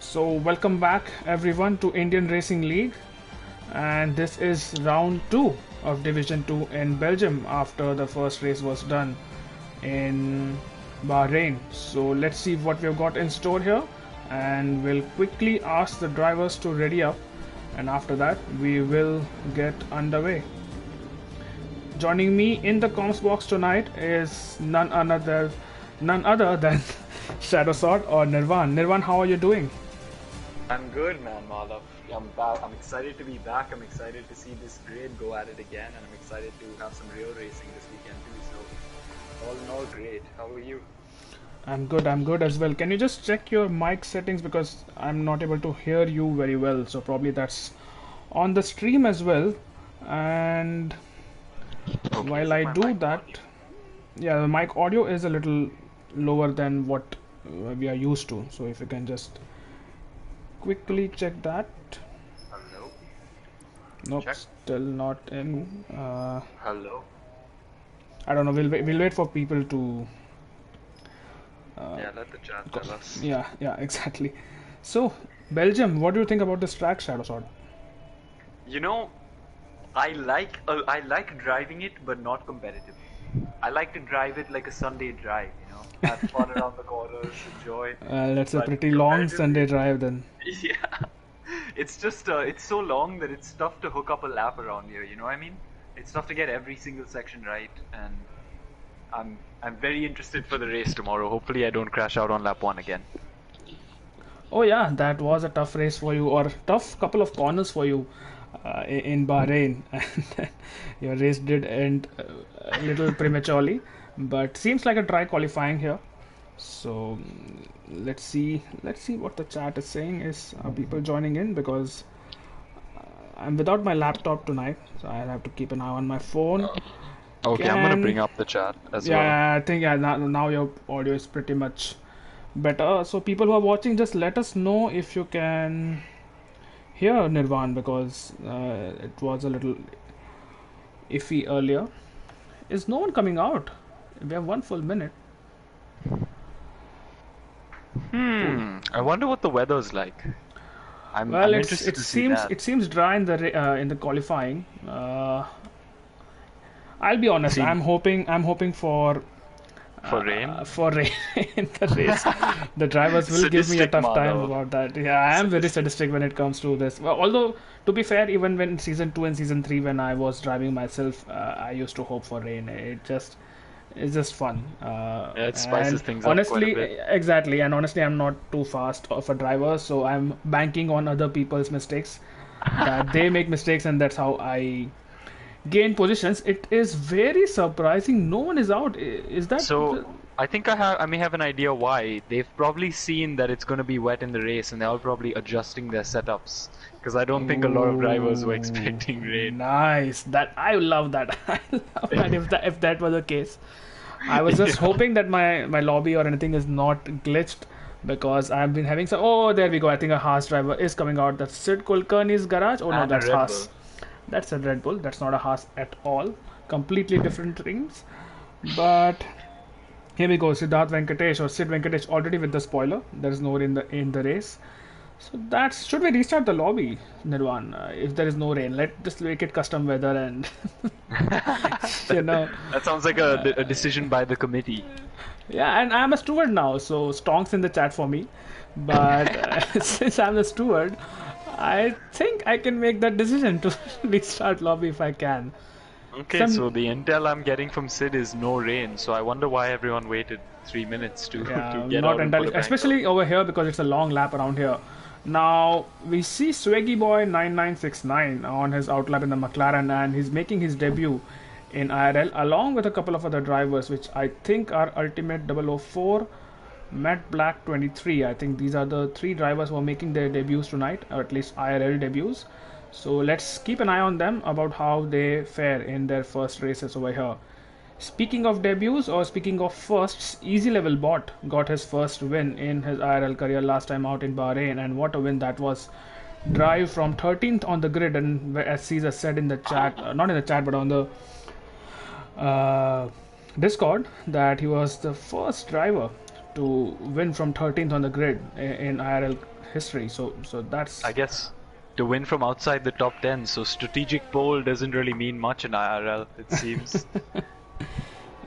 So welcome back everyone to Indian Racing League, and this is round 2 of Division 2 in Belgium after the first race was done in Bahrain. So let's see what we've got in store here, and we'll quickly ask the drivers to ready up, and after that we will get underway. Joining me in the comms box tonight is none other than Shadow Sword or Nirvan. Nirvan, how are you doing? I'm good, man, Malav. I'm back. I'm excited to be back. I'm excited to see this grid go at it again, and I'm excited to have some real racing this weekend too. So, all in all, great. How are you? I'm good as well. Can you just check your mic settings because I'm not able to hear you very well, so probably that's on the stream as well. And Okay, while I do that, audio? yeah, the mic audio is a little lower than what we are used to. So if you can just quickly check that. Hello. Nope, Check. still not in. Hello. I don't know. We'll wait for people to. Yeah, let the chat tell us. Yeah, exactly. So Belgium, what do you think about this track, Shadow Sword? You know, I like driving it, but not competitively. I like to drive it like a Sunday drive. Have fun around the corners, enjoy. That's a But pretty long competitively- Sunday drive then. Yeah, it's just it's so long that it's tough to hook up a lap around here. You know what I mean? It's tough to get every single section right, and I'm very interested for the race tomorrow. Hopefully, I don't crash out on lap 1 again. Oh yeah, that was a tough race for you, or tough couple of corners for you in Bahrain, and your race did end a little prematurely, but seems like a dry qualifying here. So let's see what the chat is saying. Is people joining in because I'm without my laptop tonight, so I'll have to keep an eye on my phone. Okay, I'm gonna bring up the chat as well. Yeah, I think now your audio is pretty much better. So people who are watching, just let us know if you can hear Nirvan because it was a little iffy earlier. Is no one coming out? We have 1 full minute. I wonder what the weather's like. I'm Well, interested to see that. it seems dry in the qualifying. I'll be honest. I'm hoping for rain. for rain in the race. The drivers will give me a Sadistic, tough time Madhav. about that. Yeah, I am very sadistic when it comes to this. Well, although to be fair, even when season 2 and season 3, when I was driving myself, I used to hope for rain. It's just fun. Yeah, it spices And things up honestly, quite a bit. exactly. And honestly, I'm not too fast of a driver, so I'm banking on other people's mistakes. That they make mistakes, and that's how I gain positions. It is very surprising. No one is out. Is that So I think I may have an idea why. They've probably seen that it's going to be wet in the race, and they're all probably adjusting their setups. Because I don't think a lot of drivers were expecting rain. Nice. That I love that. I love that if that was the case. I was just hoping that my lobby or anything is not glitched because I've been having some. Oh, there we go. I think a Haas driver is coming out. That's Sid Kulkarni's garage. Oh no, And a that's Red Haas. Bull. That's a Red Bull. That's not a Haas at all. Completely different things. But here we go. Siddharth Venkatesh or Sid Venkatesh already with the spoiler. There is no rain in the race. So that's should we restart the lobby, Nirvan? If there is no rain, let just make it custom weather and you know. That sounds like a decision by the committee. Yeah, and I'm a steward now, so Stonks in the chat for me. But since I'm the steward, I think I can make that decision to restart lobby if I can. Okay, so the intel I'm getting from Sid is no rain, so I wonder why everyone waited 3 minutes to get Not out and entirely, put a bank especially over here because it's a long lap around here. Now we see Swaggy Boy 9969 on his outlap in the McLaren, and he's making his debut in IRL along with a couple of other drivers, which I think are Ultimate 004, Matt Black 23. I think these are the 3 drivers who are making their debuts tonight, or at least IRL debuts. So let's keep an eye on them about how they fare in their first races over here. Speaking of debuts or speaking of firsts, Easy Level Bot got his first win in his IRL career last time out in Bahrain, and what a win that was. Drive from 13th on the grid, and as Caesar said in the chat, not in the chat but on the Discord, that he was the first driver to win from 13th on the grid in IRL history. So that's I guess to win from outside the top 10, so strategic pole doesn't really mean much in IRL, it seems.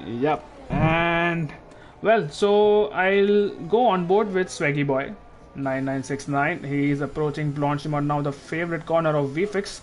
yep. And well, so I'll go on board with Swaggy Boy 9969. He is approaching Blanchimont now, the favorite corner of VFix,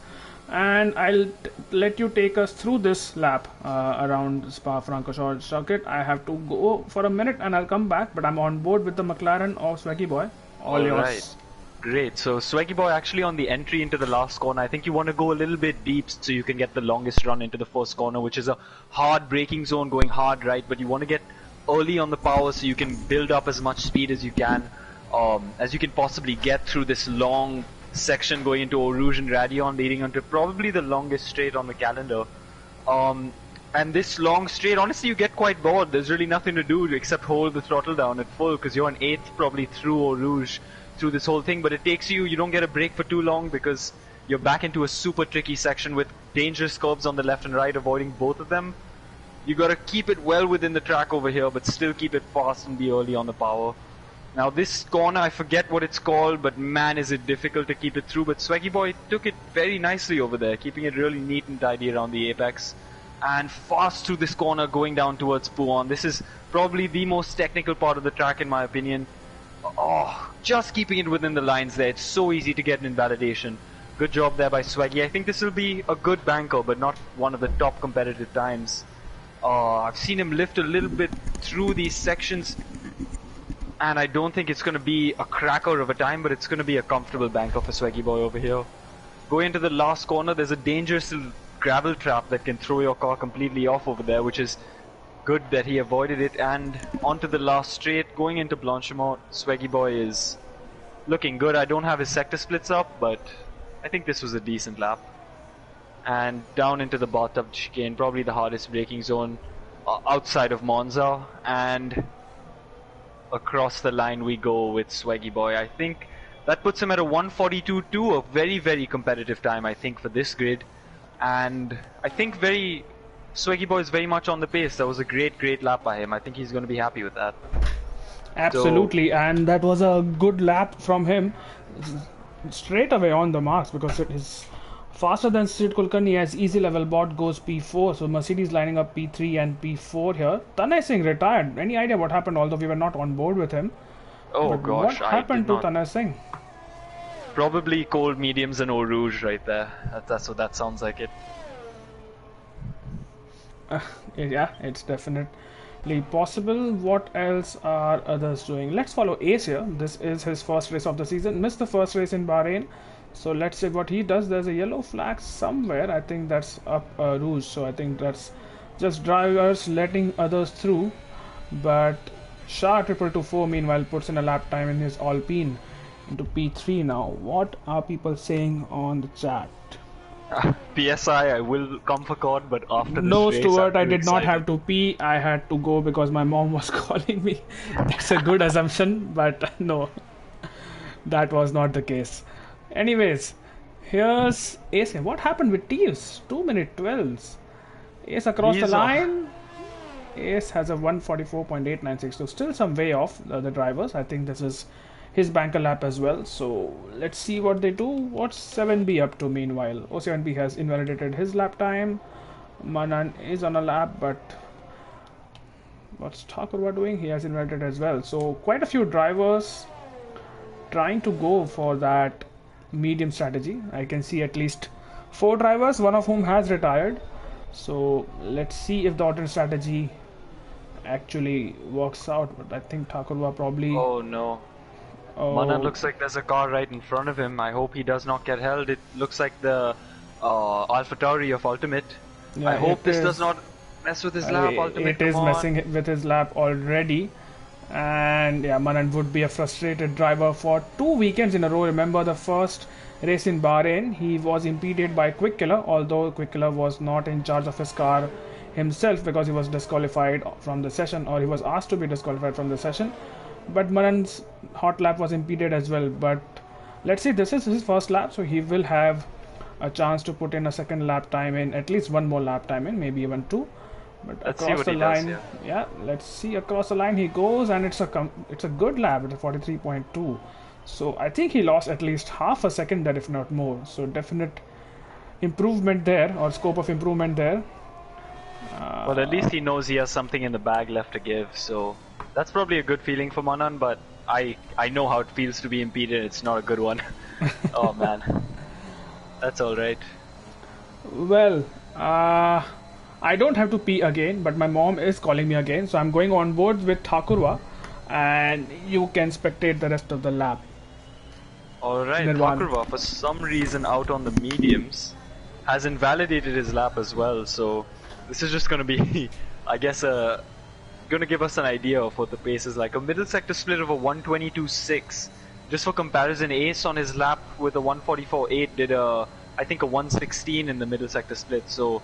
and I'll let you take us through this lap around Spa-Francorchamps circuit. I have to go for a minute and I'll come back, but I'm on board with the McLaren of Swaggy Boy. All yours. Right. Great. So Swaggy Boy, actually on the entry into the last corner, I think you want to go a little bit deep so you can get the longest run into the first corner, which is a hard braking zone going hard right, but you want to get early on the power so you can build up as much speed as you can possibly get through this long section going into Eau Rouge and Radion, leading onto probably the longest straight on the calendar. And this long straight, honestly, you get quite bored. There's really nothing to do except hold the throttle down at full, because you're on 8th probably through Eau Rouge, through this whole thing, but it takes you don't get a break for too long because you're back into a super tricky section with dangerous curbs on the left and right, avoiding both of them. You gotta keep it well within the track over here, but still keep it fast and be early on the power. Now this corner, I forget what it's called, but man is it difficult to keep it through, but Swaggy Boy took it very nicely over there, keeping it really neat and tidy around the apex. And fast through this corner going down towards Pouan. This is probably the most technical part of the track in my opinion. Oh, just keeping it within the lines there. It's so easy to get an invalidation. Good job there by Swaggy. I think this will be a good banker, but not one of the top competitive times. I've seen him lift a little bit through these sections, and I don't think it's going to be a cracker of a time, but it's going to be a comfortable banker for Swaggy Boy over here. Going into the last corner, there's a dangerous little gravel trap that can throw your car completely off over there, which is good that he avoided it. And onto the last straight, going into Blanchimont, Swaggy Boy is looking good. I don't have his sector splits up, but I think this was a decent lap. And down into the bottom chicane, probably the hardest braking zone outside of Monza, and across the line we go with Swaggy Boy. I think that puts him at a 1:42.2, a very, very competitive time, I think, for this grid. And I think Swaggy Boy is very much on the pace. That was a great lap by him. I think he's going to be happy with that. Absolutely, and that was a good lap from him, straight away on the marks, because it is faster than Sid Kulkarni as easy level bot goes P4. So Mercedes lining up P3 and P4 here. Tanay Singh retired. Any idea what happened? Although we were not on board with him. Oh but gosh, what happened to Tanay Singh? Probably cold mediums and Eau Rouge right there. That's what that sounds like it. Yeah, it's definitely possible. What else are others doing? Let's follow Ace here. This is his first race of the season. Missed the first race in Bahrain. So let's see what he does. There's a yellow flag somewhere. I think that's up Rouge. So I think that's just drivers letting others through. But Shah 2224 meanwhile puts in a lap time in his Alpine into P3 now. What are people saying on the chat? PSI, I will come for COD, but after this No, race, Stuart, I I'm did too not have excited. to pee. I had to go because my mom was calling me. That's a good assumption, but no, that was not the case. Anyways, here's Ace. What happened with Teves? 2-minute 12s. Ace across the line. Ace has a 1:44.896, so still some way off the drivers. I think this is his banker lap as well. So let's see what they do. What's 7B up to meanwhile? O7B has invalidated his lap time. Manan is on a lap, but what's Thakurwa doing? He has invalidated as well. So quite a few drivers trying to go for that medium strategy. I can see at least 4 drivers, one of whom has retired. So let's see if the alternate strategy actually works out. But I think Thakurwa probably... Oh no. Manan looks like there's a car right in front of him. I hope he does not get held. It looks like the AlphaTauri of Ultimate. Yeah, I hope this does not mess with his lap, Ultimate. It is messing with his lap already. And yeah, Manan would be a frustrated driver for 2 weekends in a row. Remember the first race in Bahrain, he was impeded by Quick-Killer, although Quick-Killer was not in charge of his car himself because he was disqualified from the session, or he was asked to be disqualified from the session. But Manan's hot lap was impeded as well. But let's see, this is his first lap, so he will have a chance to put in a second lap time in, at least one more lap time in, maybe even 2. But Let's see across what the he does. line, Yeah. yeah, let's see across the line he goes, and it's a good lap. It's a 43.2. So I think he lost at least half a second there, if not more. So definite improvement there, or scope of improvement there. Well, at least he knows he has something in the bag left to give, so that's probably a good feeling for Manan, but I know how it feels to be impeded. It's not a good one. Oh man. That's alright. Well, I don't have to pee again, but my mom is calling me again, so I'm going on board with Thakurwa, and you can spectate the rest of the lap. Alright, Nirvan. Thakurva, for some reason out on the mediums, has invalidated his lap as well, so this is just gonna be, I guess, gonna give us an idea of what the pace is like. A middle sector split of a 122.6. Just for comparison, Ace on his lap with a 144.8 did I think a 116 in the middle sector split, so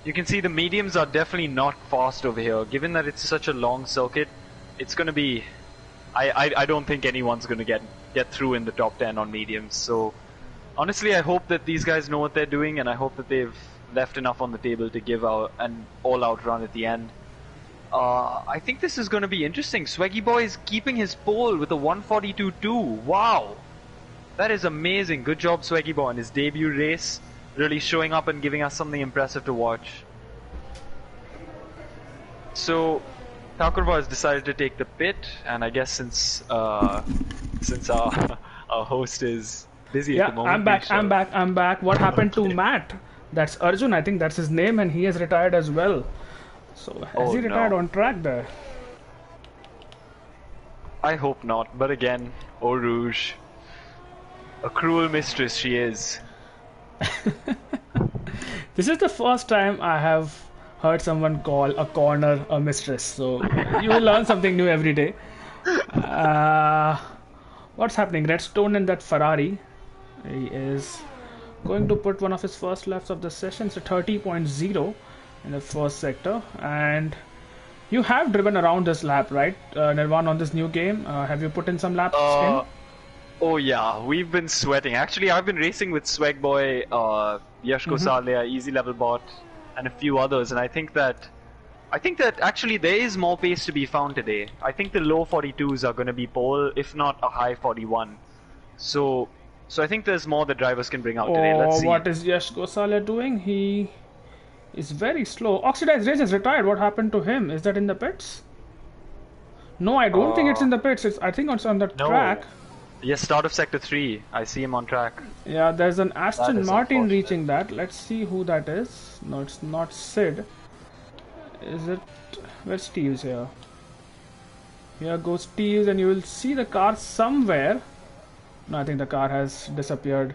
you can see the mediums are definitely not fast over here. Given that it's such a long circuit, it's gonna be, I don't think anyone's gonna get through in the top 10 on mediums, so honestly I hope that these guys know what they're doing, and I hope that they've left enough on the table to give out an all-out run at the end. I think this is going to be interesting. Swaggy Boy is keeping his pole with a 142.2. Wow! That is amazing. Good job, Swaggy Boy, in his debut race. Really showing up and giving us something impressive to watch. So, Thakurva has decided to take the pit, and I guess since our host is busy at the moment. I'm back. What happened to Matt? That's Arjun, I think that's his name, and he has retired as well. So has he retired on track there? I hope not, but again, Eau Rouge, a cruel mistress she is. This is the first time I have heard someone call a corner a mistress, so you will learn something new every day. What's happening? Redstone in that Ferrari. He is going to put one of his first laps of the session, so 30.0 in the first sector. And you have driven around this lap, right, Nirvan, on this new game? Have you put in some laps in? Oh yeah, we've been sweating. Actually, I've been racing with Swag Boy, Yash Gosalia, Easy Level Bot, and a few others, and I think that actually there is more pace to be found today. I think the low 42s are going to be pole, if not a high 41. So I think there's more the drivers can bring out today. Let's see. What is Yash Gosalia doing? He is very slow. Oxidized Race is retired. What happened to him? Is that in the pits? No, I don't think it's in the pits. I think it's on the track. Yes, start of sector 3. I see him on track. Yeah, there's an Aston Martin reaching that. Let's see who that is. No, it's not Sid. Is it? Where's Steve's here? Here goes Steve's, and you will see the car somewhere. No, I think the car has disappeared.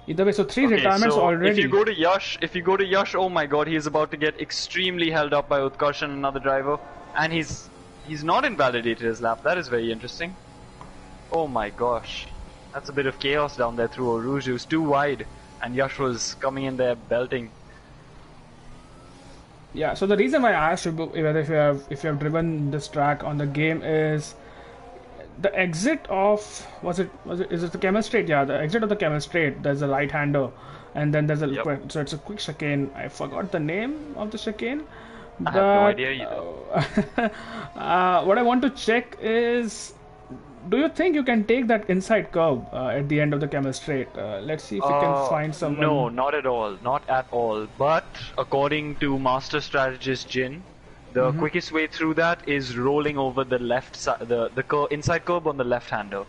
Either way, so three retirements already. If you go to Yash, oh my god, he is about to get extremely held up by Utkarsh and another driver, and he's not invalidated his lap. That is very interesting. Oh my gosh, that's a bit of chaos down there through Eau Rouge. It was too wide, and Yash was coming in there belting. Yeah, so the reason why I asked you whether if you have driven this track on the game is the exit of is it the Camel Straight? Yeah, the exit of the Camel Straight. There's a right-hander, and then there's a so it's a quick chicane. I forgot the name of the chicane. I have no idea either. What I want to check is, do you think you can take that inside curve at the end of the Camel Straight? Let's see if we can find someone. No, not at all. Not at all. But according to Master Strategist Jin, the quickest way through that is rolling over the left side, the inside curb on the left-hander,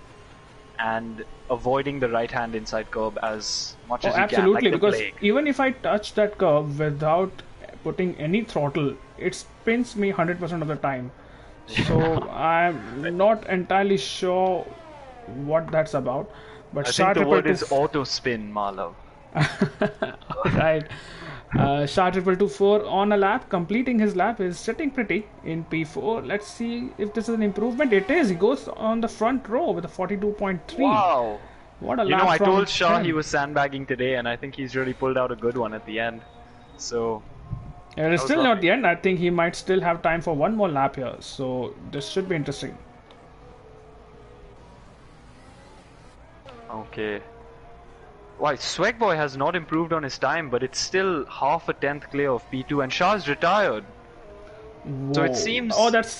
and avoiding the right-hand inside curb as much as you absolutely, can. Like because even if I touch that curb without putting any throttle, it spins me 100% of the time. So I'm not entirely sure what that's about. But I think the word is auto spin, Malav. Right. Shah 2224 on a lap, completing his lap, is sitting pretty in P4. Let's see if this is an improvement. It is. He goes on the front row with a 42.3. Wow. What a lap. You know, I told Shah he was sandbagging today, and I think he's really pulled out a good one at the end. So it is still not the end. I think he might still have time for one more lap here. So this should be interesting. Okay. Why, Swagboy has not improved on his time, but it's still half a tenth clear of P2, and Shah's retired. So it Whoa. Oh, seems.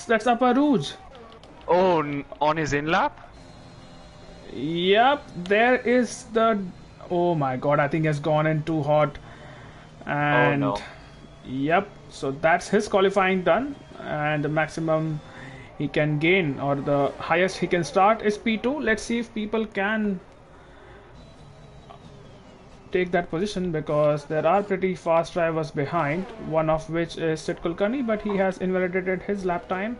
that's Upper Rouge. Oh, on his in lap. Yep, there is the. Oh my god, I think he has gone in too hot. Oh And no. yep, so that's his qualifying done. And the maximum he can gain, or the highest he can start, is P2. Let's see if people can take that position, because there are pretty fast drivers behind, one of which is Sid Kulkarni, but he has invalidated his lap time.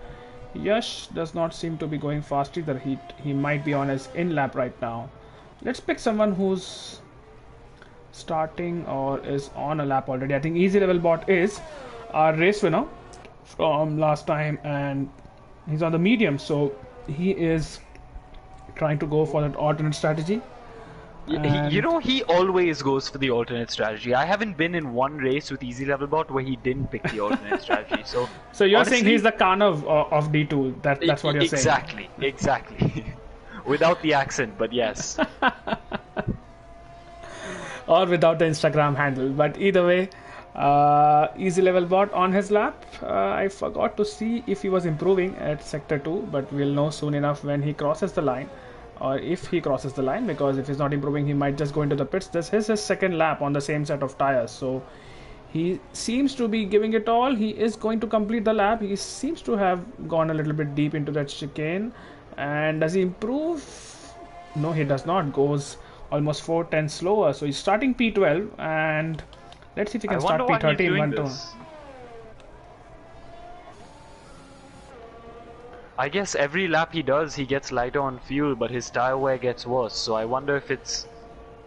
Yash does not seem to be going fast either. He might be on his in lap right now. Let's pick someone who's starting or is on a lap already. I think Easy Level Bot is our race winner from last time, and he's on the medium, so he is trying to go for that alternate strategy. And He always goes for the alternate strategy. I haven't been in one race with Easy Level Bot where he didn't pick the alternate strategy. So, so you're saying honestly, he's the Kanav of D2. That's what you're saying. Exactly. Without the accent, but yes. Or without the Instagram handle. But either way, Easy Level Bot on his lap. I forgot to see if he was improving at Sector 2, but we'll know soon enough when he crosses the line. Or if he crosses the line, because if he's not improving, he might just go into the pits. This is his second lap on the same set of tires, so he seems to be giving it all. He is going to complete the lap. He seems to have gone a little bit deep into that chicane. And does he improve? No, he does not. Goes almost 4 tenths slower. So he's starting P12, and let's see if he can start why he's P13 doing 1-2. this. I guess every lap he does, he gets lighter on fuel, but his tire wear gets worse. So I wonder if it's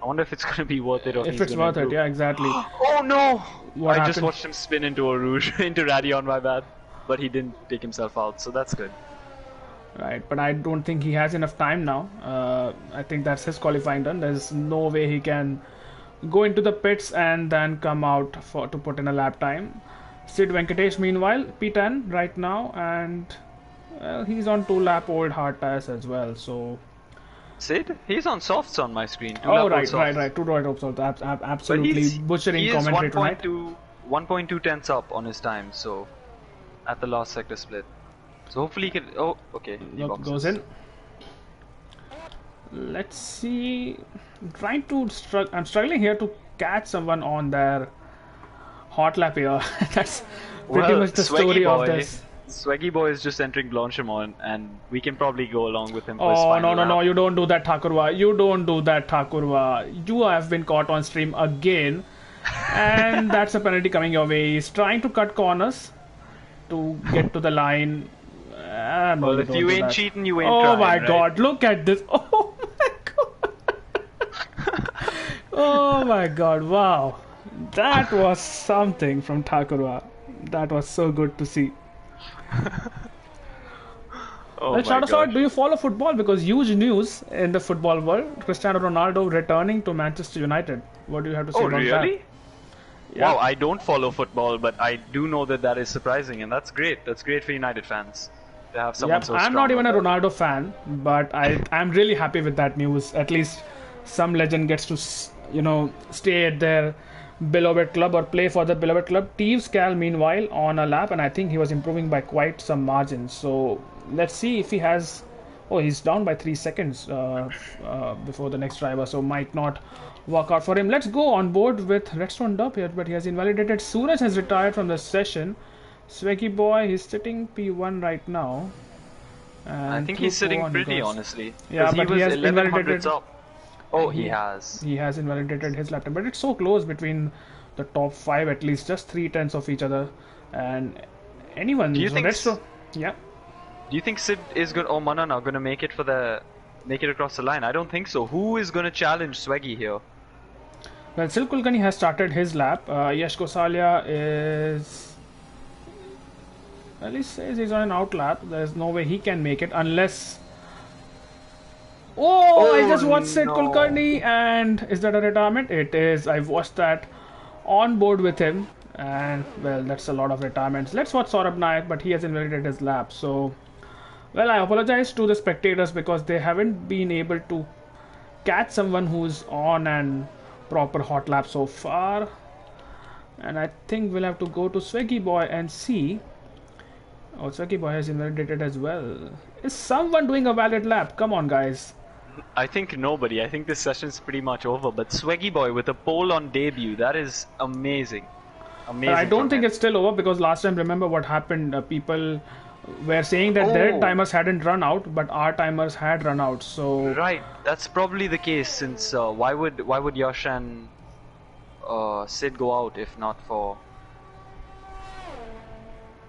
gonna be worth it, or If it's worth it, yeah, exactly. Oh no! What I happened? just watched him spin into a Rouge, into Radion, my bad. But he didn't take himself out, so that's good. Right, but I don't think he has enough time now. I think that's his qualifying done. There's no way he can go into the pits and then come out to put in a lap time. Sid Venkatesh, meanwhile, P10 right now, and he's on 2 lap old hard tires as well. So Sid? He's on softs on my screen. oh right, 2 right also absolutely butchering he is commentary tonight. 1.2 tenths up on his time, so at the last sector split. So hopefully he can. Oh, okay. Look, goes in. Let's see. I'm struggling here to catch someone on their hot lap here. That's pretty much the story of this. Swaggy Boy is just entering Blanchimont, and we can probably go along with him for his Oh, final lap. no, you don't do that, Thakurwa. You don't do that, Thakurwa. You have been caught on stream again. And that's a penalty coming your way. He's trying to cut corners to get to the line. No, Well, if you ain't cheating, you ain't Oh trying, my right? god, look at this. Oh my god. Oh my god, wow. That was something from Thakurwa. That was so good to see. Oh Well, my shout us out. gosh. Do you follow football? Because huge news in the football world. Cristiano Ronaldo returning to Manchester United. What do you have to say Oh, about really? that? Yeah. Wow, I don't follow football, but I do know that is surprising, and that's great. That's great for United fans to have someone Yep, so I'm strong not even a like that. Ronaldo fan, but I'm really happy with that news. At least some legend gets to stay at their beloved club or play for the beloved club. Teves Cal, meanwhile, on a lap, and I think he was improving by quite some margins. So let's see if he has. Oh, he's down by 3 seconds before the next driver, so might not work out for him. Let's go on board with Redstone Dub here, but he has invalidated. Suraj has retired from the session. Swaggy Boy, he's sitting P1 right now. And I think he's sitting pretty, honestly. Yeah, 'Cause but he was he has 1100s invalidated. up. Oh, he has. He has invalidated his lap time, but it's so close between the top 5, at least just 3 tenths of each other, and anyone. Do you think? Yeah. Do you think Sid is good? Oh, Manan are gonna make it across the line? I don't think so. Who is gonna challenge Swaggy here? Well, Sil Kulkarni has started his lap. Yash Gosalia is. Well, he says he's on an out lap. There's no way he can make it unless. Oh, I just watched Sid no. Kulkarni, and is that a retirement? It is. I've watched that on board with him, and well, that's a lot of retirements. Let's watch Saurabh Nayak, but he has invalidated his lap. So, well, I apologize to the spectators because they haven't been able to catch someone who's on an proper hot lap so far. And I think we'll have to go to Swaggy Boy and see Oh, Swaggy Boy has invalidated as well. Is someone doing a valid lap? Come on, guys. I think nobody. I think this session's pretty much over. But Swaggy Boy with a pole on debut, that is amazing. But I Amazing don't from think him. it's still over because last time, remember what happened? People were saying that their Oh, timers hadn't run out, but our timers had run out. So right. That's probably the case since why would Yash and Sid go out if not for?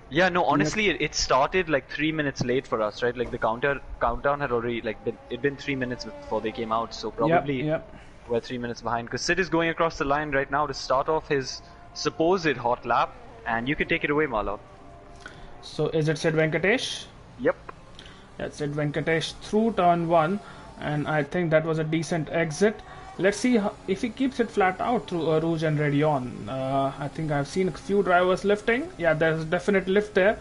Yeah, no. yep, Honestly, it started like 3 minutes late for us, right? Like the countdown had already like been 3 minutes before they came out, so yep, probably yep. we're 3 minutes behind. Because Sid is going across the line right now to start off his supposed hot lap, and you can take it away, Mala. So is it Sid Venkatesh? Yep. Yeah, Sid Venkatesh through turn one, and I think that was a decent exit. Let's see if he keeps it flat out through Rouge and Radion. I think I've seen a few drivers lifting. Yeah, there's a definite lift there,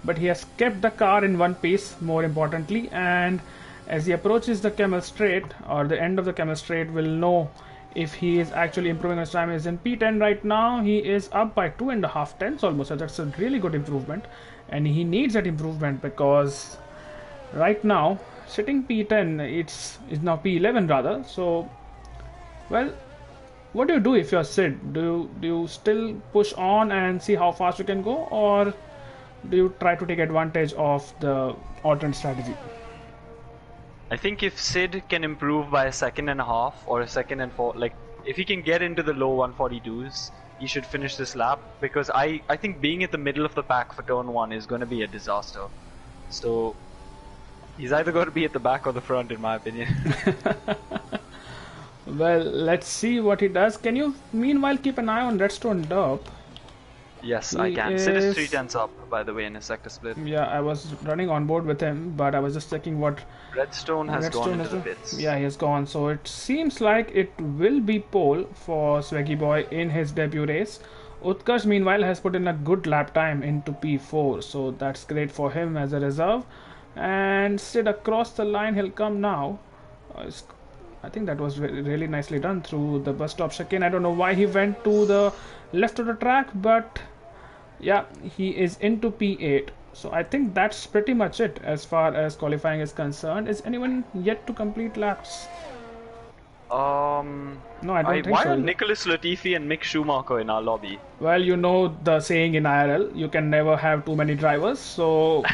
but he has kept the car in one piece, more importantly, and as he approaches the Camel Straight, or the end of the Camel Straight, will know if he is actually improving his time. Is in P10 right now. He is up by 2.5 tenths almost. So that's a really good improvement, and he needs that improvement because right now sitting P10, it's now P11 rather. So well, what do you do if you're Sid? Do you still push on and see how fast you can go, or do you try to take advantage of the alternate strategy? I think if Sid can improve by a second and a half or a second and four, like if he can get into the low 142s, he should finish this lap because I think being at the middle of the pack for turn one is going to be a disaster. So he's either going to be at the back or the front, in my opinion. Well, let's see what he does. Can you meanwhile keep an eye on Redstone Derp? Yes, I He can. Sid is is 3 tenths up, by the way, in his sector split. Yeah, I was running on board with him, but I was just checking what Redstone has gone Redstone into has the done. pits. Yeah, he has gone. So it seems like it will be pole for Swaggy Boy in his debut race. Utkarsh meanwhile has put in a good lap time into P4, so that's great for him as a reserve. And Sid across the line, he'll come now. I think that was really nicely done through the bus stop chicane. I don't know why he went to the left of the track, but yeah, he is into P8. So I think that's pretty much it as far as qualifying is concerned. Is anyone yet to complete laps? No, I don't think Why so. are Nicholas Latifi and Mick Schumacher in our lobby? Well, you know the saying in IRL, you can never have too many drivers. So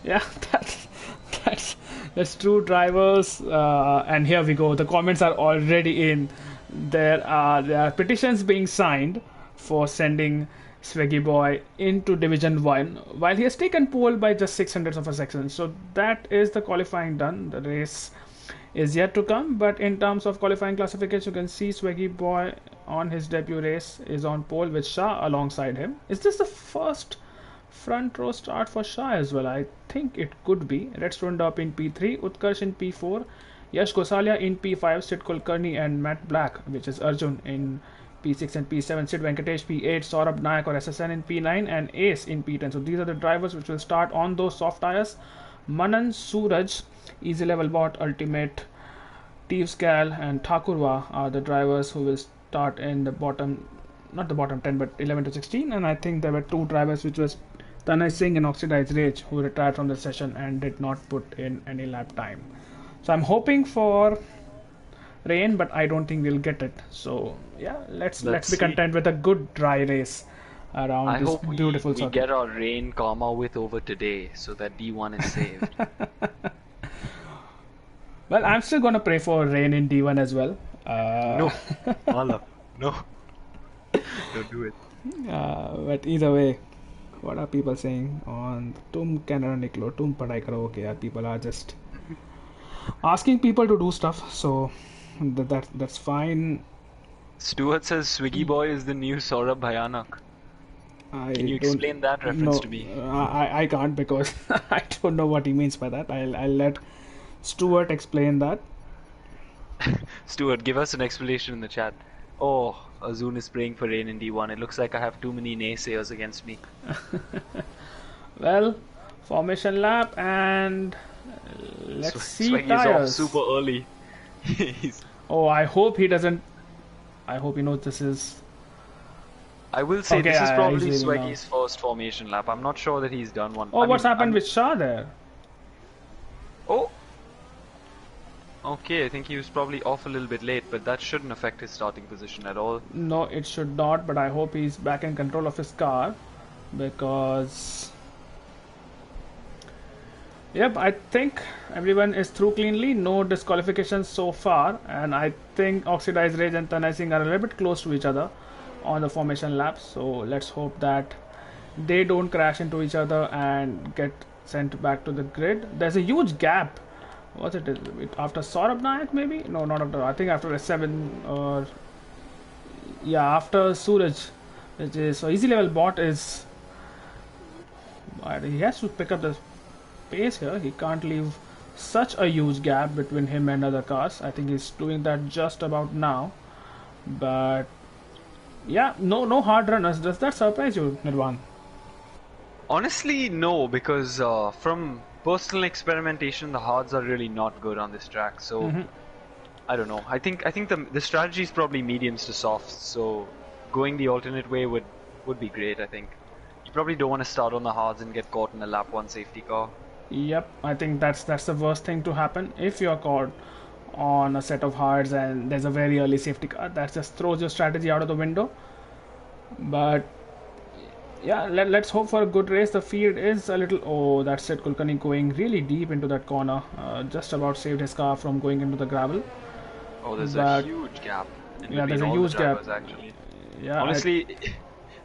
yeah, that's that's true, drivers. And here we go. The comments are already in. There are petitions being signed for sending Swaggy Boy into Division 1 while he has taken pole by just 600ths of a second. So that is the qualifying done. The race is yet to come, but in terms of qualifying classification, you can see Swaggy Boy on his debut race is on pole with Shah alongside him. Is this the first front row start for Shah as well? I think it could be. Redstone Derp in P3, Utkarsh in P4, Yash Gosalia in P5, Sid Kulkarni and Matt Black, which is Arjun, in P6 and P7, Sid Venkatesh P8, Saurabh Nayak or SSN in P9, and Ace in P10. So these are the drivers which will start on those soft tires. Manan, Suraj, Easy Level Bot, Ultimate, Cal, and Thakurwa are the drivers who will start in the bottom, not the bottom 10, but 11 to 16. And I think there were two drivers, which was Tanay Singh and Oxidized Rage, who retired from the session and did not put in any lap time. So I'm hoping for rain, but I don't think we'll get it. So yeah, let's be content with a good dry race around I this hope beautiful we circuit. get our rain karma with over today so that D1 is saved. Well, I'm still gonna pray for rain in D1 as well. No, Allah, no, don't do it. But either way, what are people saying on Tum Canada Niklo, Tum Padai Karo? Okay, yeah, people are just asking people to do stuff, so that's fine. Stuart says Swiggy Boy is the new Saurabh Bhayanak. Can you explain that reference to me? I can't because I don't know what he means by that. I'll let Stuart explain that. Stuart, give us an explanation in the chat. Oh, Azun is praying for rain in D1. It looks like I have too many naysayers against me. Well, formation lap and let's see Swaggy tires. is off super early. Oh, I hope he doesn't. I hope he knows this is I will say Okay, this is probably he's leaving now. Swaggy's first formation lap. I'm not sure that he's done one. Oh, what's happened with Shah there? Oh! Okay, I think he was probably off a little bit late, but that shouldn't affect his starting position at all. No, it should not, but I hope he's back in control of his car because... Yep, I think everyone is through cleanly, no disqualifications so far, and I think Oxidized Rage and Tanasing are a little bit close to each other on the formation laps, so let's hope that they don't crash into each other and get sent back to the grid. There's a huge gap. What's it? After Saurabh Nayak maybe? No, not after. I think after S7 or... Yeah, after Suraj. Which is... So Easy Level Bot is... He has to pick up the pace here. He can't leave such a huge gap between him and other cars. I think he's doing that just about now. But... Yeah, no hard runners. Does that surprise you, Nirvan? Honestly, no, because from personal experimentation, the hards are really not good on this track. So I don't know. I think the strategy is probably mediums to softs. So going the alternate way would be great. I think you probably don't want to start on the hards and get caught in a lap 1 safety car. Yep, I think that's the worst thing to happen if you're caught on a set of hards and there's a very early safety car. That just throws your strategy out of the window. But yeah, let's hope for a good race. The field is a little... Oh, that's it. Kulkarni going really deep into that corner. Just about saved his car from going into the gravel. Oh, there's a huge gap. Yeah, there's a huge gap. Actually. Yeah, honestly,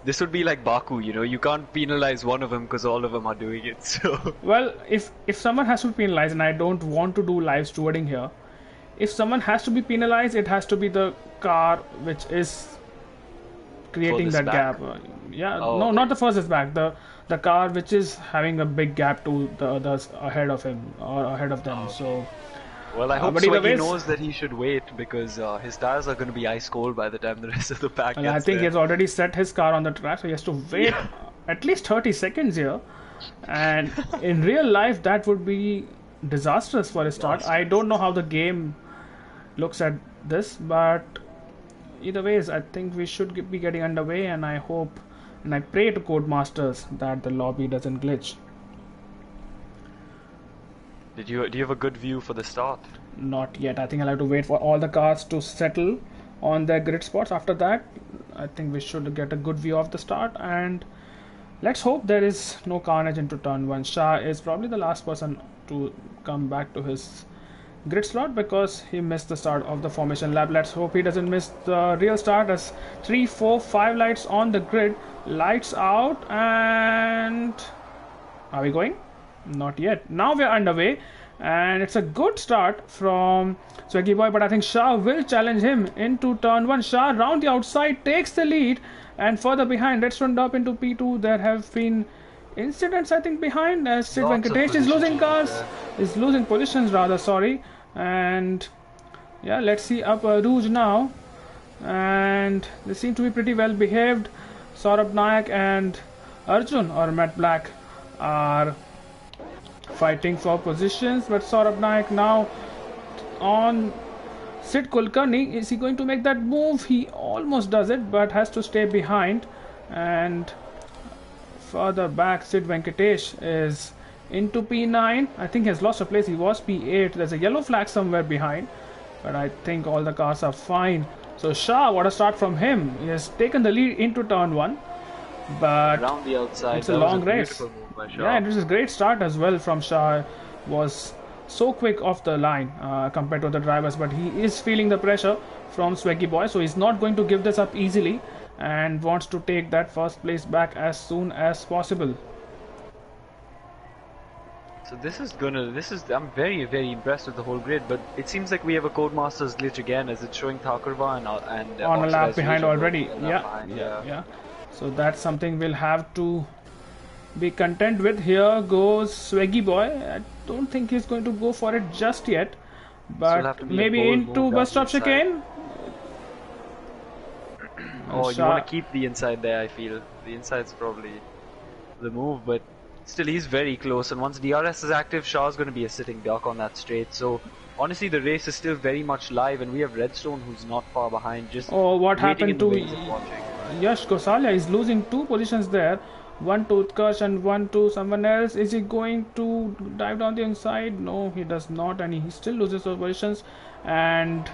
this would be like Baku, you know. You can't penalize one of them because all of them are doing it. So well, if someone has to be penalized, and I don't want to do live stewarding here, if someone has to be penalized, it has to be the car which is creating that gap. Yeah, no, not the furthest back. The car which is having a big gap to the others ahead of him or ahead of them. So, well, I hope Swaggy knows that he should wait because his tires are going to be ice cold by the time the rest of the pack gets I think he's already set his car on the track, so he has to wait at least 30 seconds here. And in real life, that would be disastrous for his start. I don't know how the game looks at this, but either ways, I think we should be getting underway, and I hope and I pray to Codemasters that the lobby doesn't glitch. Do you have a good view for the start? Not yet. I think I'll have to wait for all the cars to settle on their grid spots. After that, I think we should get a good view of the start, and let's hope there is no carnage into turn 1. Shah is probably the last person to come back to his grid slot because he missed the start of the formation lap. Let's hope he doesn't miss the real start as 3, 4, 5 lights on the grid. Lights out, and are we going? Not yet. Now we're underway, and it's a good start from Swaggy Boy, but I think Shah will challenge him into turn 1. Shah round the outside takes the lead, and further behind, let's run up into P2. There have been incidents, I think, behind as Sid Venkatesh is losing cars, is losing positions rather, sorry. And yeah, let's see up Rouge now, and they seem to be pretty well behaved. Saurabh Nayak and Arjun or Matt Black are fighting for positions, but Saurabh Nayak now on Sid Kulkarni. Is he going to make that move? He almost does it, but has to stay behind. And further back, Sid Venkatesh is into P9. I think he has lost a place. He was P8. There's a yellow flag somewhere behind, but I think all the cars are fine. So Shah, what a start from him. He has taken the lead into turn 1, but around the outside, it's a long race. Yeah, it was a great start as well from Shah. Was so quick off the line compared to the drivers, but he is feeling the pressure from Swaggy Boy, so he's not going to give this up easily and wants to take that first place back as soon as possible. So I'm very, very impressed with the whole grid, but it seems like we have a Codemasters glitch again as it's showing Thakurva and on a lap behind already. Yeah. So that's something we'll have to be content with. Here goes Swaggy Boy. I don't think he's going to go for it just yet, but maybe into bus stop chicane. Oh, you want to keep the inside there, I feel. The inside's probably the move, but still he's very close, and once DRS is active, Shah's going to be a sitting duck on that straight. So honestly, the race is still very much live, and we have Redstone who's not far behind. Just what happened to Yash Gosalia is losing 2 positions there. One to Utkarsh and one to someone else. Is he going to dive down the inside? No, he does not, and he still loses those positions. And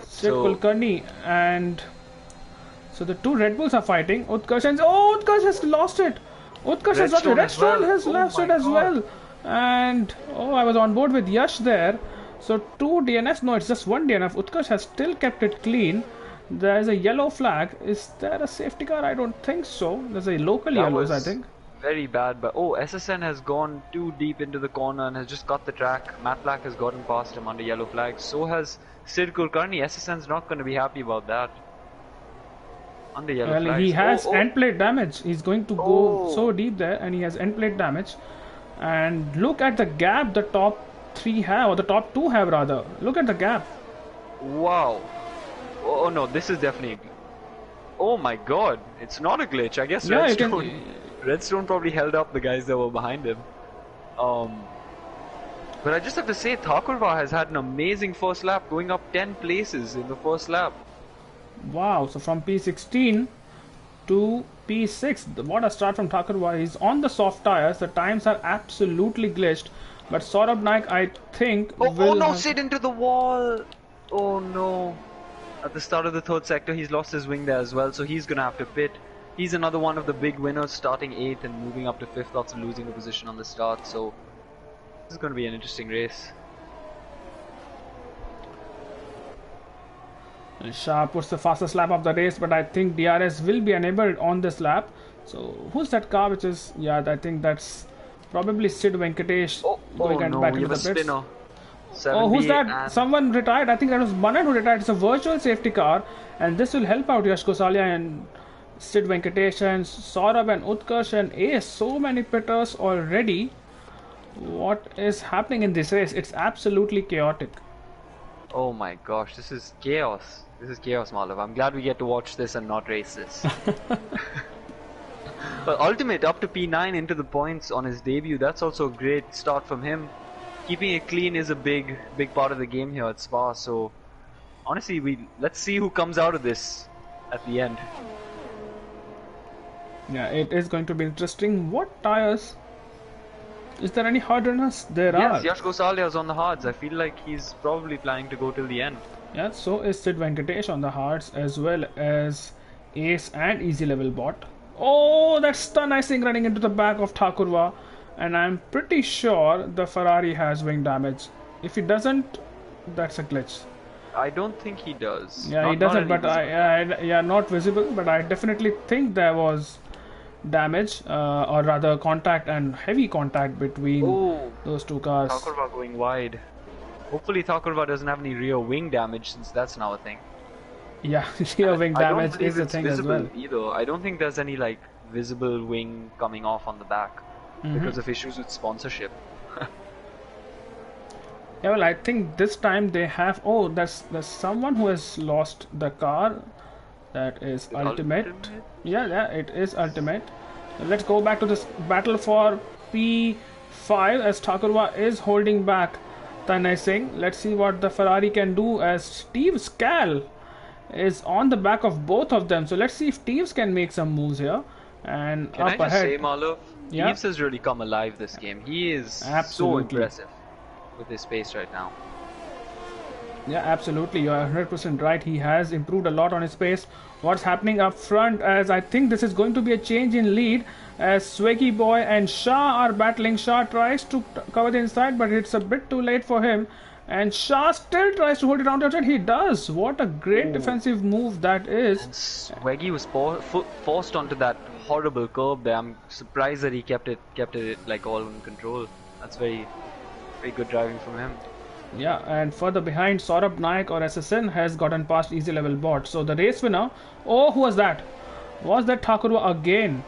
Sid So Kulkarni and so the two Red Bulls are fighting. Utkarsh and Utkarsh has lost it. Utkarsh has lost it. Redstone as Redstone well. has Oh lost my it as god. well. And I was on board with Yash there. So two DNFs. No, it's just one DNF. Utkarsh has still kept it clean. There is a yellow flag. Is there a safety car? I don't think so. There's a local That yellows, I was think. very bad, but oh, SSN has gone too deep into the corner and has just got the track. Matt Black has gotten past him under yellow flag. So has Sid Kulkarni. SSN's not going to be happy about that. Under yellow Well, flags. he has Oh, end plate damage. He's going to go so deep there, and he has end plate damage. And look at the gap the top three have, or the top two have rather. Look at the gap. wow. Oh no, this is definitely. Oh my god, it's not a glitch. I guess Yeah, you Redstone. can. Redstone probably held up the guys that were behind him. Um, but I just have to say, Thakurva has had an amazing first lap, going up 10 places in the first lap. Wow, so from P16 to P6, what a start from Thakurva. He's on the soft tires. The times are absolutely glitched. But Saurabh Naik, I think, Oh will no, have... Sid into the wall! Oh no. At the start of the third sector, he's lost his wing there as well, so he's gonna have to pit. He's another one of the big winners, starting 8th and moving up to 5th after losing a position on the start, so this is gonna be an interesting race. Shah puts the fastest lap of the race, but I think DRS will be enabled on this lap. So who's that car which is... Yeah, I think that's probably Sid Venkatesh going no, back we into have the a pits. spinner. Oh, who's 78 that? and Someone retired. I think that was Manan who retired. It's a virtual safety car, and this will help out Yash Gosalia and Sid Venkatesh and Saurabh and Utkarsh and Ace. So many pitters already. What is happening in this race? It's absolutely chaotic. oh my gosh, this is chaos. This is chaos, Malav. I'm glad we get to watch this and not race this. But Ultimate up to P9 into the points on his debut. That's also a great start from him. Keeping it clean is a big part of the game here at Spa. So honestly, let's see who comes out of this at the end. Yeah, it is going to be interesting. What tires? Is there any hard runners? There Yes, are. Yash Gosalia is on the hards. I feel like he's probably planning to go till the end. Yeah, so is Sid Venkatesh on the hards as well as Ace and Easy Level Bot. Oh, that's stun icing running into the back of Thakurva, and I'm pretty sure the Ferrari has wing damage. If he doesn't, that's a glitch. I don't think he does. Yeah, he doesn't, but yeah, not visible. But I definitely think there was damage, or rather contact and heavy contact between Oh, those two cars. Thakurva going wide. Hopefully Thakurva doesn't have any rear wing damage, since that's now a thing. Yeah, rear wing I don't damage believe is a it's thing as visible well. either. I don't think there's any like visible wing coming off on the back because of issues with sponsorship. Yeah, well, I think this time they have. Oh, there's someone who has lost the car. That is ultimate. Yeah, it is ultimate. Let's go back to this battle for P5 as Thakurva is holding back Tanay Singh. Let's see what the Ferrari can do as Steve Scal is on the back of both of them. So let's see if Teves can make some moves here. And Can I up just ahead. say, Marlo, Yeah. Teves has really come alive this game. He is so Absolutely. impressive with his pace right now. Yeah, absolutely. You are 100% right. He has improved a lot on his pace. What's happening up front, as I think this is going to be a change in lead, as Swaggy Boy and Shah are battling. Shah tries to cover the inside, but it's a bit too late for him. And Shah still tries to hold it on the outside. He does. What a great defensive move that is. Swaggy was forced onto that horrible curb there. I'm surprised that he kept it like all in control. That's very good driving from him. Yeah, and further behind, Saurabh Naik or SSN has gotten past easy level bot. So the race winner, oh, who was that? Was that Thakurva again?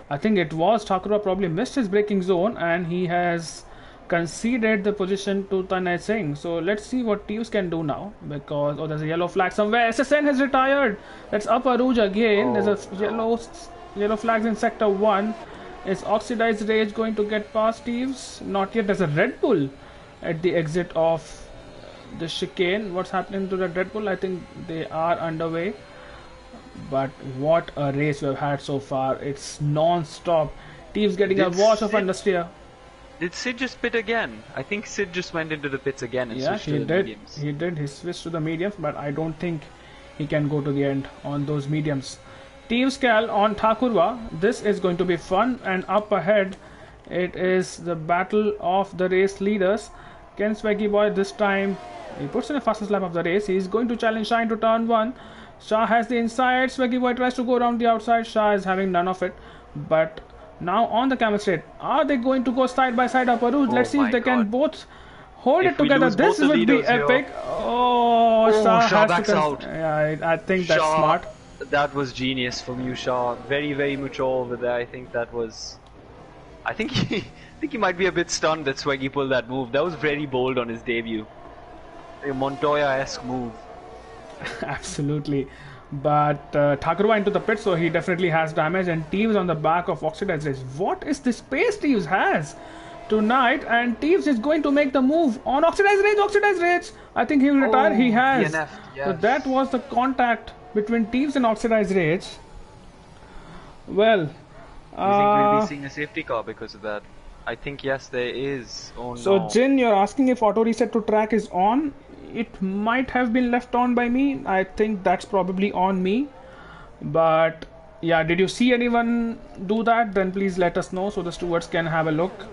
I think it was. Thakurva probably missed his braking zone and he has conceded the position to Tanay Singh. So let's see what Teves can do now, because there's a yellow flag somewhere. SSN has retired. That's Up Aruj again. There's a yellow flags in sector 1. Is Oxidized Rage going to get past Teves? Not yet. There's a Red Bull at the exit of the chicane. What's happening to the Red Bull? I think they are underway. But what a race we've had so far. It's non-stop. Teams getting a wash of understeer. Did Sid just pit again? I think Sid just went into the pits again and Yeah, switched to the mediums. He did. He switched to the mediums, but I don't think he can go to the end on those mediums. Team Scal on Thakurwa. This is going to be fun. And up ahead, it is the battle of the race leaders. Ken Swaggy Boy this time, he puts in the fastest lap of the race. He's going to challenge Shine to turn 1. Shah has the inside. Swaggy Boy tries to go around the outside. Shah is having none of it. But now on the camel straight, are they going to go side by side up a route? Let's see if they can both hold it together. This would be epic. Oh, Shah backs out. Yeah, I think that's smart. That was genius from you, Shah. Very, very mature over there. I think that was. I think he might be a bit stunned that Swaggy pulled that move. That was very bold on his debut. A Montoya-esque move. Absolutely. But Thakurwa into the pit, so he definitely has damage. And Teeves on the back of Oxidized Rage. What is this pace Teeves has tonight? And Teeves is going to make the move on Oxidized Rage. Oxidized Rage. I think he will retire. He has. DNF, yes. So that was the contact between Teeves and Oxidized Rage. Well, You think we'll be seeing a safety car because of that? I think yes, there is. Oh no. So Jin, you're asking if auto reset to track is on. It might have been left on by me. I think that's probably on me. But yeah, did you see anyone do that? Then please let us know so the stewards can have a look.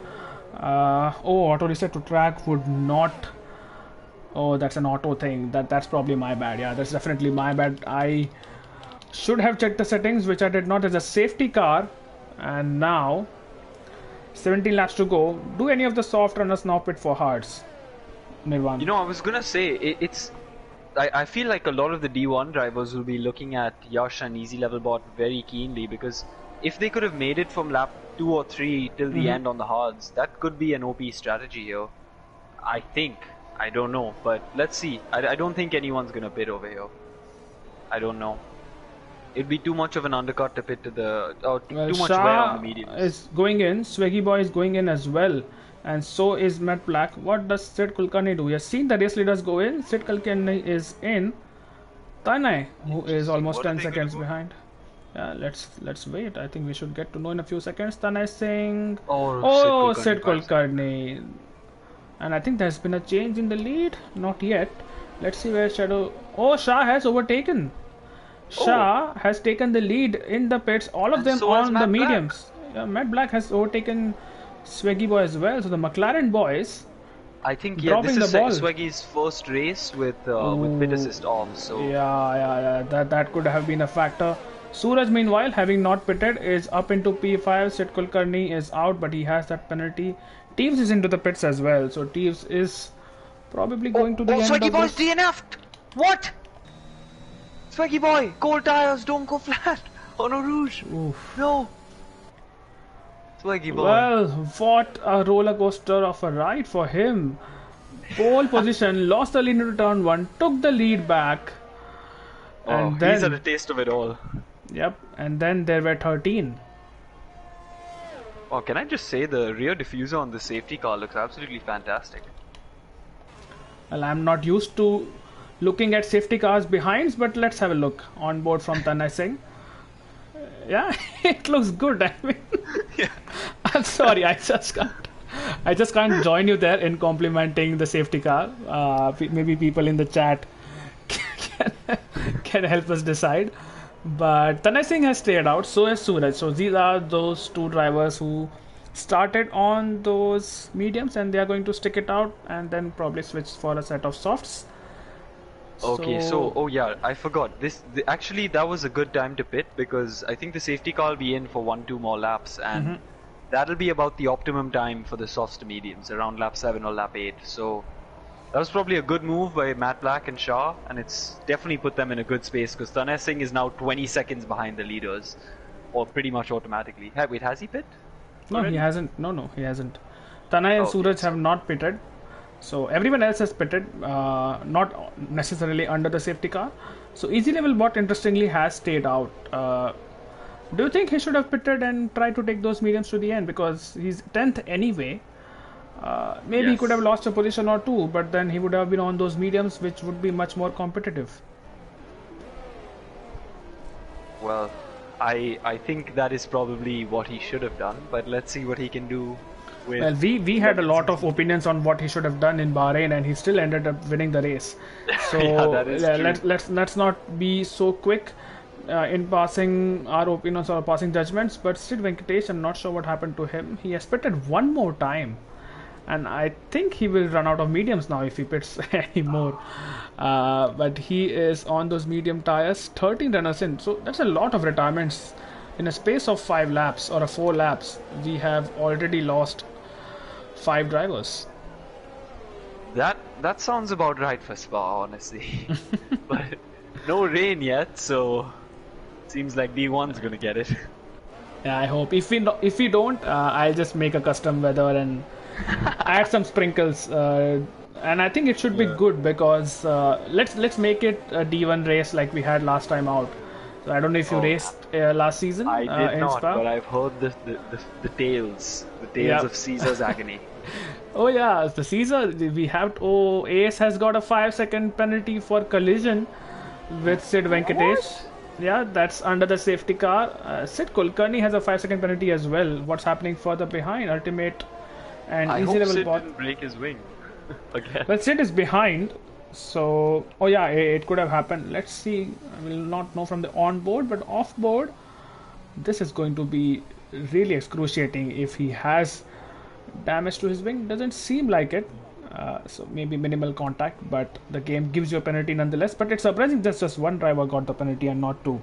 Oh, auto reset to track would not. Oh, that's an auto thing. That's probably my bad. Yeah, that's definitely my bad. I should have checked the settings, which I did not. As a safety car, and now 17 laps to go. Do any of the soft runners now pit for hards? Nirvan. You know, I was gonna say it's. I feel like a lot of the D1 drivers will be looking at Yash and Easy Level Bot very keenly, because if they could have made it from lap 2 or 3 till the end on the hards, that could be an OP strategy here. I think. I don't know, but let's see. I don't think anyone's gonna pit over here. I don't know. It'd be too much of an undercut to pit to the. Too much wear on the mediums. Is going in. Swaggy Boy is going in as well. And so is Matt Black. What does Sid Kulkarni do? We have seen the race leaders go in. Sid Kulkarni is in. Tanay, who is almost 10 seconds behind. Yeah, let's wait. I think we should get to know in a few seconds. Tanay Singh. Oh, Sid Kulkarni. And I think there's been a change in the lead. Not yet. Let's see where Shadow. Oh, Shah has overtaken. Shah has taken the lead in the pits. All of them so on the mediums. Yeah, Matt Black has overtaken Swaggy Boy as well. So the McLaren boys. I think this is Swaggy's first race with pit assist off. So yeah. That could have been a factor. Suraj, meanwhile, having not pitted, is up into P5. Sid Kulkarni is out, but he has that penalty. Teeves is into the pits as well. So Teeves is probably going to the end Swaggy of Boy's this. DNF'd. What? Swaggy Boy, cold tires, don't go flat on a rouge. Oof. No. Swaggy Boy. Well, what a roller coaster of a ride for him. Pole position, lost the lead into turn 1, took the lead back. And then, he's had a taste of it all. Yep, and then there were 13. Oh, can I just say the rear diffuser on the safety car looks absolutely fantastic. Well, I'm not used to looking at safety cars behinds, but let's have a look on board from Tanay Singh. Yeah, it looks good. I mean, I'm sorry, I just can't join you there in complimenting the safety car. Maybe people in the chat can help us decide. But Tanay Singh has stayed out, so has Suraj. So these are those two drivers who started on those mediums, and they are going to stick it out and then probably switch for a set of softs. Okay, I forgot. Actually, that was a good time to pit, because I think the safety car will be in for 1-2 more laps, and that'll be about the optimum time for the softs to mediums, around lap 7 or lap 8. So that was probably a good move by Matt Black and Shah, and it's definitely put them in a good space, because Tanay Singh is now 20 seconds behind the leaders, or pretty much automatically. Wait, has he pit? No, he hasn't. No, he hasn't. Tanay and Suraj have not pitted. So everyone else has pitted, not necessarily under the safety car. So Easy Level Bot, interestingly, has stayed out. Do you think he should have pitted and tried to take those mediums to the end? Because he's 10th anyway. Maybe he could have Yes. lost a position or two, but then he would have been on those mediums, which would be much more competitive. Well, I think that is probably what he should have done, but let's see what he can do with Well, we had a Legends lot of season. opinions on what he should have done in Bahrain, and he still ended up winning the race. Yeah, So that is true. let's not be so quick in passing our opinions or passing judgments. But Sid Venkatesh, I'm not sure what happened to him. He has pitted one more time, and I think he will run out of mediums now if he pits anymore. But he is on those medium tires, 13 runners in. So that's a lot of retirements in a space of 5 laps or a 4 laps. We have already lost 5 drivers. That sounds about right for Spa, honestly. But no rain yet, so seems like D1's gonna get it. Yeah, I hope. If we don't, I'll just make a custom weather and add some sprinkles. And I think it should be Yeah. good because let's make it a D1 race like we had last time out. So I don't know if you Oh, raced last season I did in not, Spa. but I've heard the tales, Yeah. of Caesar's agony. Oh yeah, the Caesar. We have. Oh, Ace has got a 5-second penalty for collision with Sid Venkatesh. Yeah, that's under the safety car. Sid Kulkarni has a 5-second penalty as well. What's happening further behind? Ultimate and I easy hope level Sid bot. didn't break his wing again. Well, Sid is behind. So, oh yeah, it could have happened. Let's see. I will not know from the on board, but off board, this is going to be really excruciating if he has damage to his wing. Doesn't seem like it. So maybe minimal contact, but the game gives you a penalty nonetheless. But it's surprising that just one driver got the penalty and not two.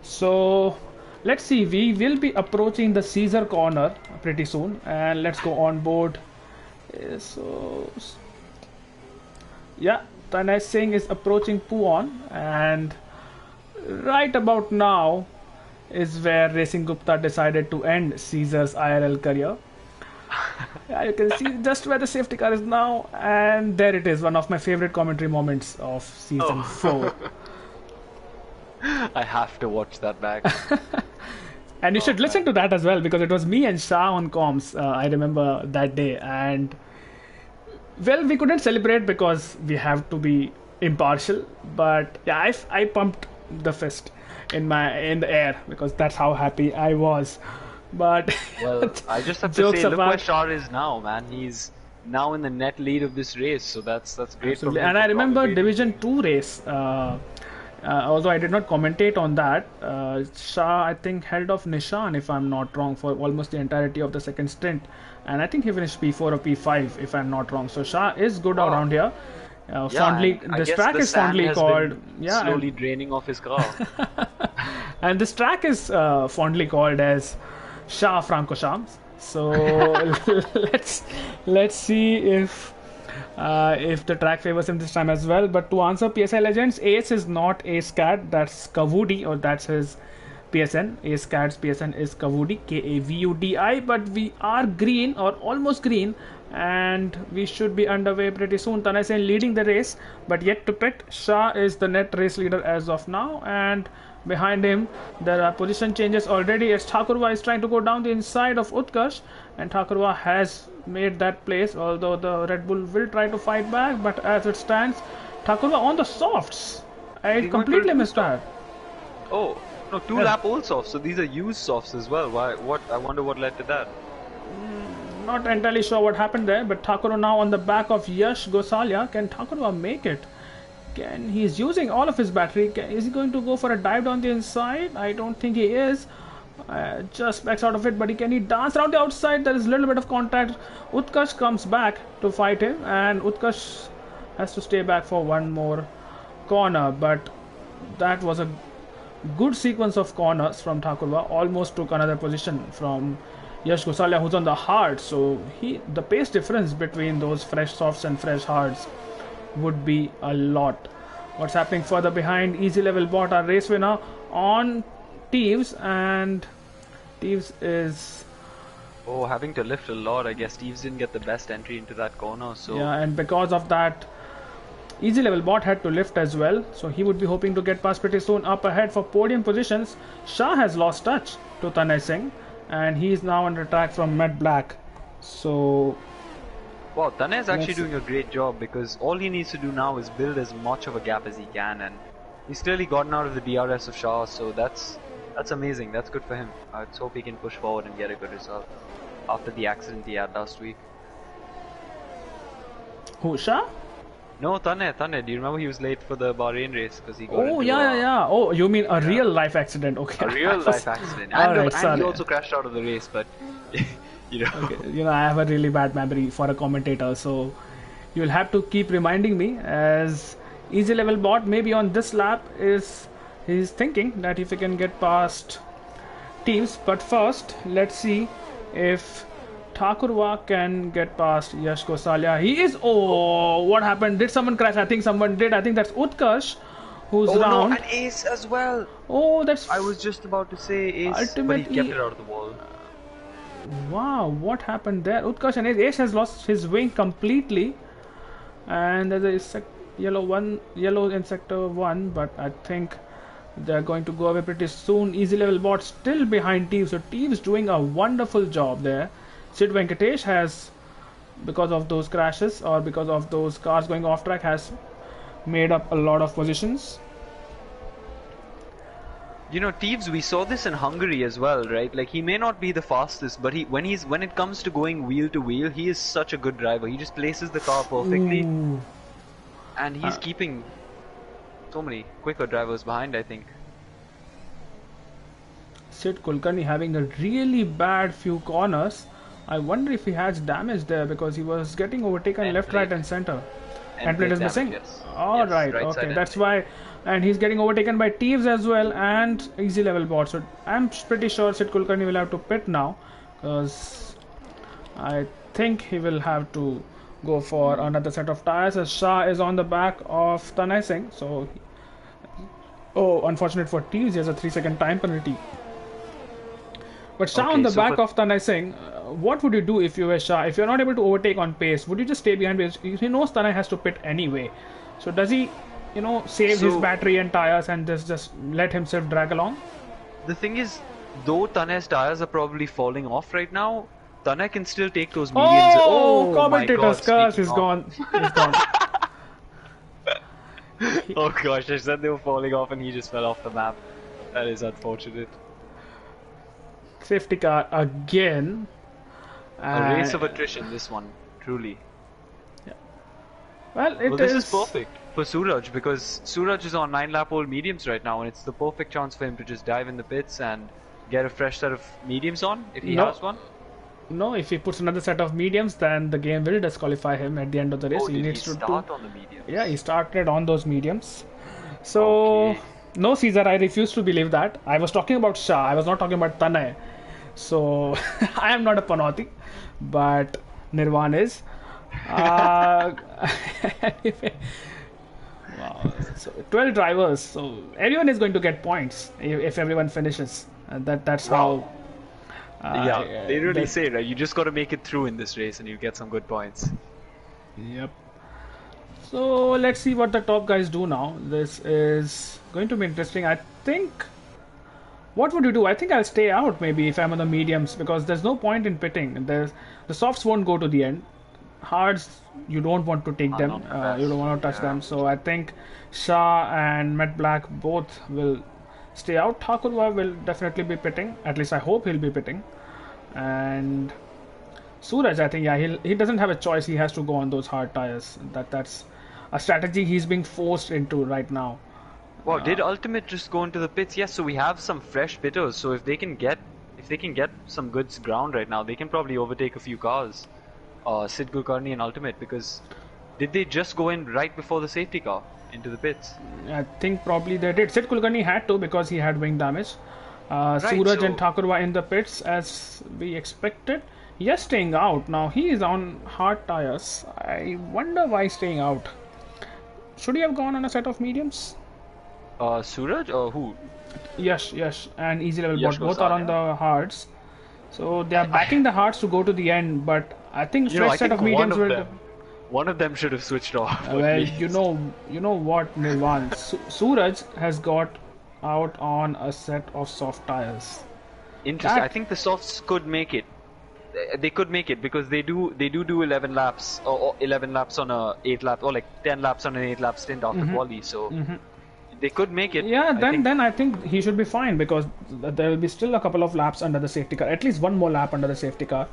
So let's see. We will be approaching the Caesar corner pretty soon, and let's go on board. So yeah, Tanay Singh is approaching Puon, and right about now is where Racing Gupta decided to end Caesar's IRL career. Yeah, you can see just where the safety car is now, and there it is, one of my favorite commentary moments of season 4. I have to watch that back. And you should listen to that as well because it was me and Shah on comms. I remember that day, and well, we couldn't celebrate because we have to be impartial. But yeah, I pumped the fist in the air because that's how happy I was. But Well, I just have to jokes say, look where apart, Shah is now, man. He's now in the net lead of this race, so that's great absolutely. from him And I for remember commentating. Division 2 race. Although I did not commentate on that, Shah I think held off Nishan if I'm not wrong for almost the entirety of the second stint, and I think he finished P4 or P5 if I'm not wrong. So Shah is good Oh. around here. Yeah, Fondly, and I this guess track the is sand fondly has called. been Yeah, slowly draining off his car. and this track is fondly called as Shah Francorchamps. So let's see if the track favors him this time as well. But to answer PSI Legends, Ace is not Ace Cat, that's Kavudi, or that's his PSN. Ace Cat's PSN is Kavudi, Kavudi, but we are green or almost green, and we should be underway pretty soon. Tanay leading the race, but yet to pit. Shah is the net race leader as of now, and behind him there are position changes already as Thakurva is trying to go down the inside of Utkarsh, and Thakurva has made that place, although the Red Bull will try to fight back, but as it stands, Thakurva on the softs. I He went for a completely two missed that. Oh, no, two lap old softs, so these are used softs as well. Why? What? I wonder what led to that. Not entirely sure what happened there, but Thakurva now on the back of Yash Gosalia. Can Thakurva make it? He's using all of his battery. Is he going to go for a dive down the inside? I don't think he is. Just backs out of it, but can he dance around the outside? There is a little bit of contact. Utkarsh comes back to fight him, and Utkarsh has to stay back for one more corner. But that was a good sequence of corners from Thakurva. Almost took another position from Yash Gosalia, who's on the hard. So the pace difference between those fresh softs and fresh hards would be a lot. What's happening further behind? Easy level bot, our race winner on Teves, and Teves is Oh, having to lift a lot. I guess Steve's didn't get the best entry into that corner, so yeah, and because of that, easy level bot had to lift as well. So he would be hoping to get past pretty soon. Up ahead for podium positions, Shah has lost touch to Tanay Singh, and he is now under attack from Med Black. So Wow, Tane is actually Let's see. doing a great job because all he needs to do now is build as much of a gap as he can, and he's clearly gotten out of the DRS of Shah, so that's amazing. That's good for him. Let's hope he can push forward and get a good result after the accident he had last week. Who, Shah? No, Tane. Do you remember he was late for the Bahrain race because he got Oh, into yeah. Oh, you mean a real life accident? Okay. a real life accident, Alright, and he also crashed out of the race, but you know. Okay. You know, I have a really bad memory for a commentator, so you'll have to keep reminding me. As easy level bot, maybe on this lap he's thinking that if he can get past teams. But first, let's see if Thakurwa can get past Yash Gosalia. He is. Oh, what happened? Did someone crash? I think someone did. I think that's Utkarsh who's Oh round. no, and Ace as well. Oh, that's. I was just about to say Ace, but he Ultimately- kept it out of the wall. Wow, what happened there? Utkarsh and Ace has lost his wing completely, and there's a yellow in sector 1, but I think they're going to go away pretty soon. Easy level bot still behind Teeves, so Teeves doing a wonderful job there. Sid Venkatesh has, because of those crashes or because of those cars going off track, has made up a lot of positions. You know, Teeves, we saw this in Hungary as well, right? Like, he may not be the fastest, but when it comes to going wheel to wheel, he is such a good driver. He just places the car perfectly, Ooh. and he's keeping so many quicker drivers behind, I think. Sid Kulkarni having a really bad few corners. I wonder if he has damage there because he was getting overtaken End left, plate. right, and center. End End plate is plate missing. damage, yes. All Yes, right, right side okay, end that's plate. why. And he's getting overtaken by Teeves as well and easy level bot. So I'm pretty sure Sid Kulkarni will have to pit now because I think he will have to go for another set of tires as Shah is on the back of Tanay Singh. So, oh, unfortunate for Teeves, he has a 3-second time penalty. But Shah Okay, on the so back for- of Tanay Singh, what would you do if you were Shah? If you're not able to overtake on pace, would you just stay behind? Because he knows Tanay has to pit anyway. So does he, save his So- battery and tires and just let himself drag along? The thing is, though Tane's tires are probably falling off right now, Tane can still take those mediums. Oh, my commentator's God, curse speaking is of- gone. Is gone. Oh gosh, I said they were falling off and he just fell off the map. That is unfortunate. Safety car again. A race of And- attrition, this one, truly. Well, Well, this is perfect for Suraj because Suraj is on 9-lap-old mediums right now, and it's the perfect chance for him to just dive in the pits and get a fresh set of mediums on if he No. has one. No, if he puts another set of mediums, then the game will disqualify him at the end of the race. Oh, he did he needs to start on the mediums? Yeah, he started on those mediums. So, Okay. no, Caesar, I refuse to believe that. I was talking about Shah. I was not talking about Tanay. So, I am not a Panoti, but Nirvan is. Anyway. Wow. So 12 drivers. So everyone is going to get points if everyone finishes. And that's how. Yeah, they really that- say, right? You just got to make it through in this race and you get some good points. Yep. So let's see what the top guys do now. This is going to be interesting. I think. What would you do? I think I'll stay out maybe if I'm on the mediums because there's no point in pitting. The softs won't go to the end. Hards, you don't want to take them. not the best. You don't want to touch Yeah. them. So I think Shah and Matt Black both will stay out. Thakurwa will definitely be pitting. At least I hope he'll be pitting. And Suraj, I think, yeah, he doesn't have a choice. He has to go on those hard tires. That's a strategy he's being forced into right now. Wow, did Ultimate just go into the pits? Yes, so we have some fresh pitters. So if they can get some good ground right now, they can probably overtake a few cars. Sid Kulkarni and Ultimate, because did they just go in right before the safety car into the pits? I think probably they did. Sid Kulkarni had to because he had wing damage. Suraj and so- Thakurwa in the pits as we expected. Yes, staying out. Now he is on hard tires. I wonder why he's staying out. Should he have gone on a set of mediums? Suraj or who? Yes, and easy level Yash bot. Both are on Gosal, the hards. So they are backing the hards to go to the end, but I think You know, fresh I set think of mediums will. one of them should have switched off. at Well, least. you know what, Nirvan. Suraj has got out on a set of soft tires. Interesting. that- I think the softs could make it. they could make it because they do 11 laps or 11 laps on a 8 lap or like 10 laps on an 8 lap stint after quali. So they could make it. Yeah, I think. then I think he should be fine because there will be still a couple of laps under the safety car, at least one more lap under the safety car.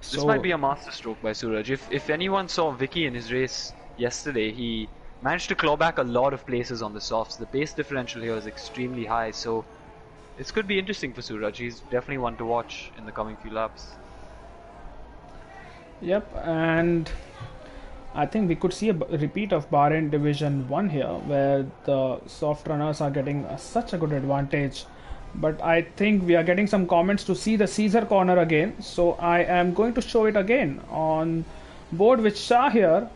So, This might be a masterstroke by Suraj. If anyone saw Vicky in his race yesterday, he managed to claw back a lot of places on the softs. The pace differential here is extremely high, so this could be interesting for Suraj. He's definitely one to watch in the coming few laps. Yep, and I think we could see a repeat of Bahrain Division 1 here, where the soft runners are getting such a good advantage. But I think we are getting some comments to see the Caesar corner again, so I am going to show it again on board with Shah here,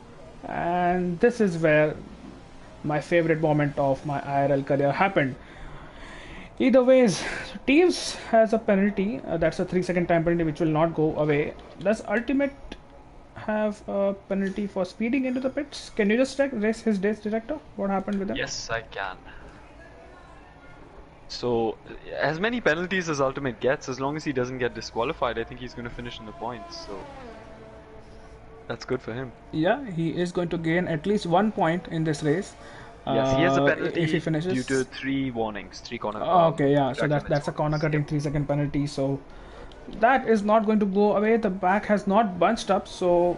and this is where my favorite moment of my IRL career happened. Either ways, Teves has a penalty, that's a 3-second time penalty which will not go away. Does Ultimate have a penalty for speeding into the pits? Can you just check his race director? What happened with him? Yes, I can. So, as many penalties as Ultimate gets, as long as he doesn't get disqualified, I think he's going to finish in the points. So, that's good for him. Yeah, he is going to gain at least 1 point in this race. Yes, he has a penalty if he finishes due to 3 warnings, 3 corner. Okay, yeah. So that's a corner cutting 3-second penalty. So that is not going to go away. The back has not bunched up, so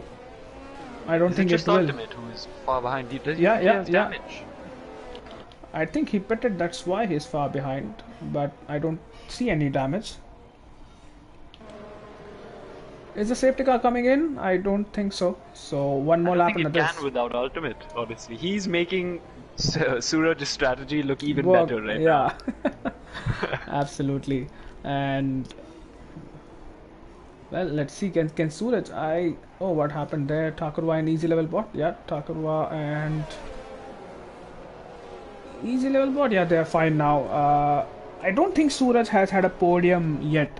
I don't think just it will. Ultimate who is far behind. Does he Yeah, have damage? I think he pitted. That's why he's far behind. But I don't see any damage. Is the safety car coming in? I don't think so. So one more lap into this. I think it can without Ultimate. Honestly, he's making Suraj's strategy look even better right now. Absolutely. And well, let's see. Can Suraj? Oh, what happened there? Thakurwa and easy level bot. Yeah, Thakurwa and easy level bot. Yeah, they are fine now. I don't think Suraj has had a podium yet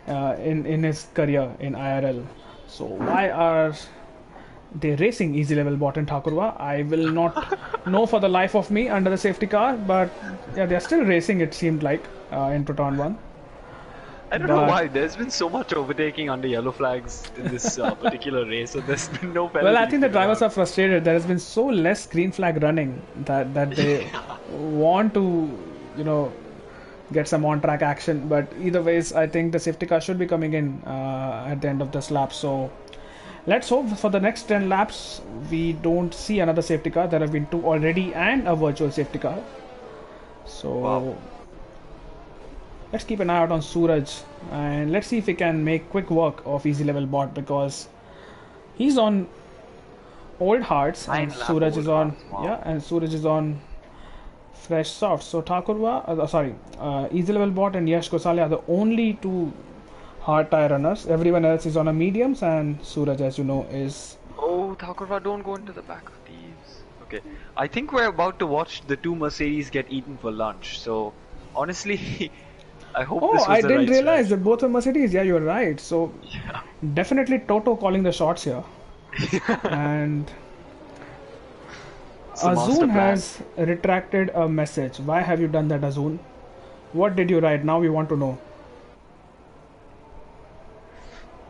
in his career in IRL. So why are they racing easy level bot and Thakurwa? I will not know for the life of me under the safety car, but yeah, they are still racing. It seemed like in Proton 1. I don't know why. There's been so much overtaking under yellow flags in this particular race, and there's been no penalty. Well, I think the drivers are frustrated. There has been so less green flag running that they want to, get some on-track action. But either ways, I think the safety car should be coming in at the end of this lap. So let's hope for the next 10 laps we don't see another safety car. There have been 2 already and a virtual safety car. So wow. Let's keep an eye out on Suraj and let's see if we can make quick work of easy level bot, because he's on old hearts and Suraj is on and Suraj is on fresh soft. So Thakurwa, easy level bot and Yash Gosale are the only 2 hard tire runners. Everyone else is on a mediums, and Suraj, as you know, is. Oh, Thakurwa, don't go into the back of these. Okay, I think we're about to watch the 2 Mercedes get eaten for lunch. So honestly. I hope this was I the didn't right realize stretch. that both were Mercedes. Yeah, you're right. So definitely Toto calling the shots here. And Azun has retracted a message. Why have you done that, Azun? What did you write? Now we want to know.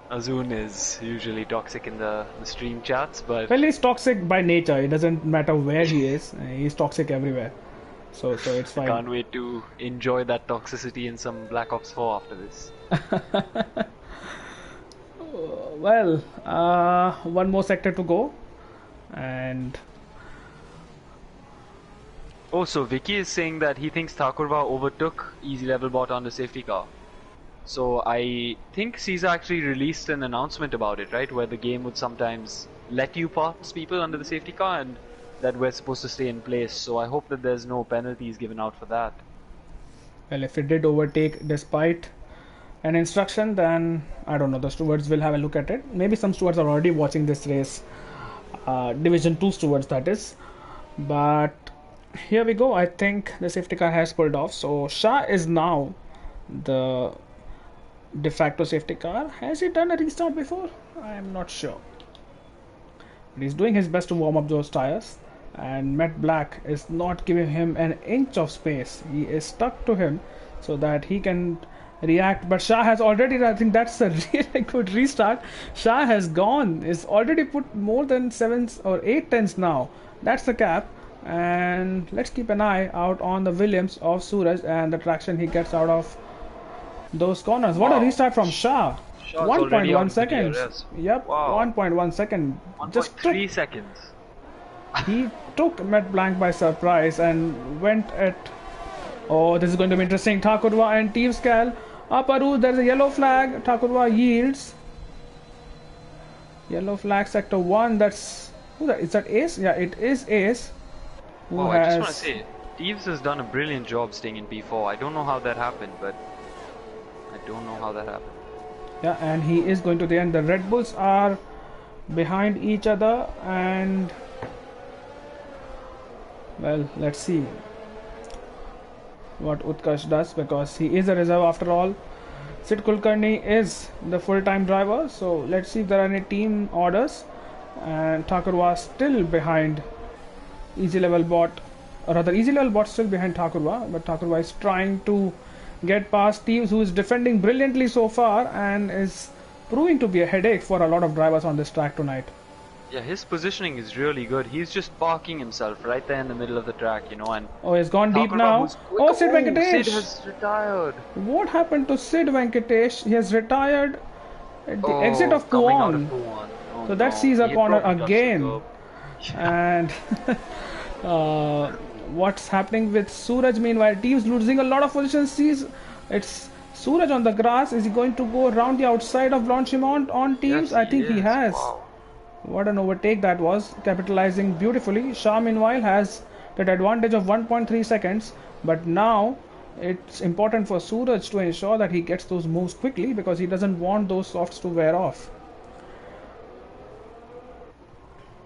Azun is usually toxic in the stream chats, but well, he's toxic by nature. It doesn't matter where he is. He's toxic everywhere. So it's fine. I can't wait to enjoy that toxicity in some Black Ops 4 after this. Well, one more sector to go, and so Vicky is saying that he thinks Thakurwa overtook easy level bot on the safety car. So I think Caesar actually released an announcement about it, right? Where the game would sometimes let you pass people under the safety car, and that we're supposed to stay in place. So I hope that there's no penalties given out for that. Well, if it did overtake despite an instruction, then I don't know, the stewards will have a look at it. Maybe some stewards are already watching this race, Division 2 stewards that is. But here we go. I think the safety car has pulled off. So Shah is now the de facto safety car. Has he done a restart before? I am not sure. But he's doing his best to warm up those tires. And Matt Black is not giving him an inch of space. He is stuck to him so that he can react, but Shah has already, I think that's a really good restart. Shah has gone, is already put more than 7s or 8 tens now. That's the cap. And let's keep an eye out on the Williams of Suraj and the traction he gets out of those corners. What a Wow. restart from Shah. Shah's already out 1.1 of the seconds. DRS. Yep, Wow. 1.1 second. Just took, 1.3 seconds. he took Met Blanc by surprise and went at. Oh, this is going to be interesting. Thakurwa and Team Scal. Aparu, there's a yellow flag. Thakurwa yields. Yellow flag, sector 1. That's. Who that? Is that Ace? Yeah, it is Ace. Who Oh, has. I just want to say, Teves has done a brilliant job staying in P4. I don't know how that happened, but I don't know how that happened. Yeah, and he is going to the end. The Red Bulls are behind each other, and well, let's see what Utkarsh does, because he is a reserve after all. Sid Kulkarni is the full-time driver, so let's see if there are any team orders. And Thakurwa still behind Easy Level Bot, or rather Easy Level Bot still behind Thakurwa, but Thakurwa is trying to get past Teves, who is defending brilliantly so far and is proving to be a headache for a lot of drivers on this track tonight. Yeah, his positioning is really good. He's just parking himself right there in the middle of the track, you know, and Oh, he's gone deep Thakurwa, now. who's quick. Oh, Sid Venkatesh! Sid has retired. What happened to Sid Venkatesh? He has retired at the exit of coming out of Puan. Puan. Oh, So that no. sees a He corner probably touched the again. curb. And what's happening with Suraj? Meanwhile, team's losing a lot of positions. Sees it's Suraj on the grass. Is he going to go around the outside of Blanchimont on teams? Yes, I think he is. has. Wow. What an overtake that was, capitalizing beautifully. Shah meanwhile has that advantage of 1.3 seconds, but now it's important for Suraj to ensure that he gets those moves quickly, because he doesn't want those softs to wear off.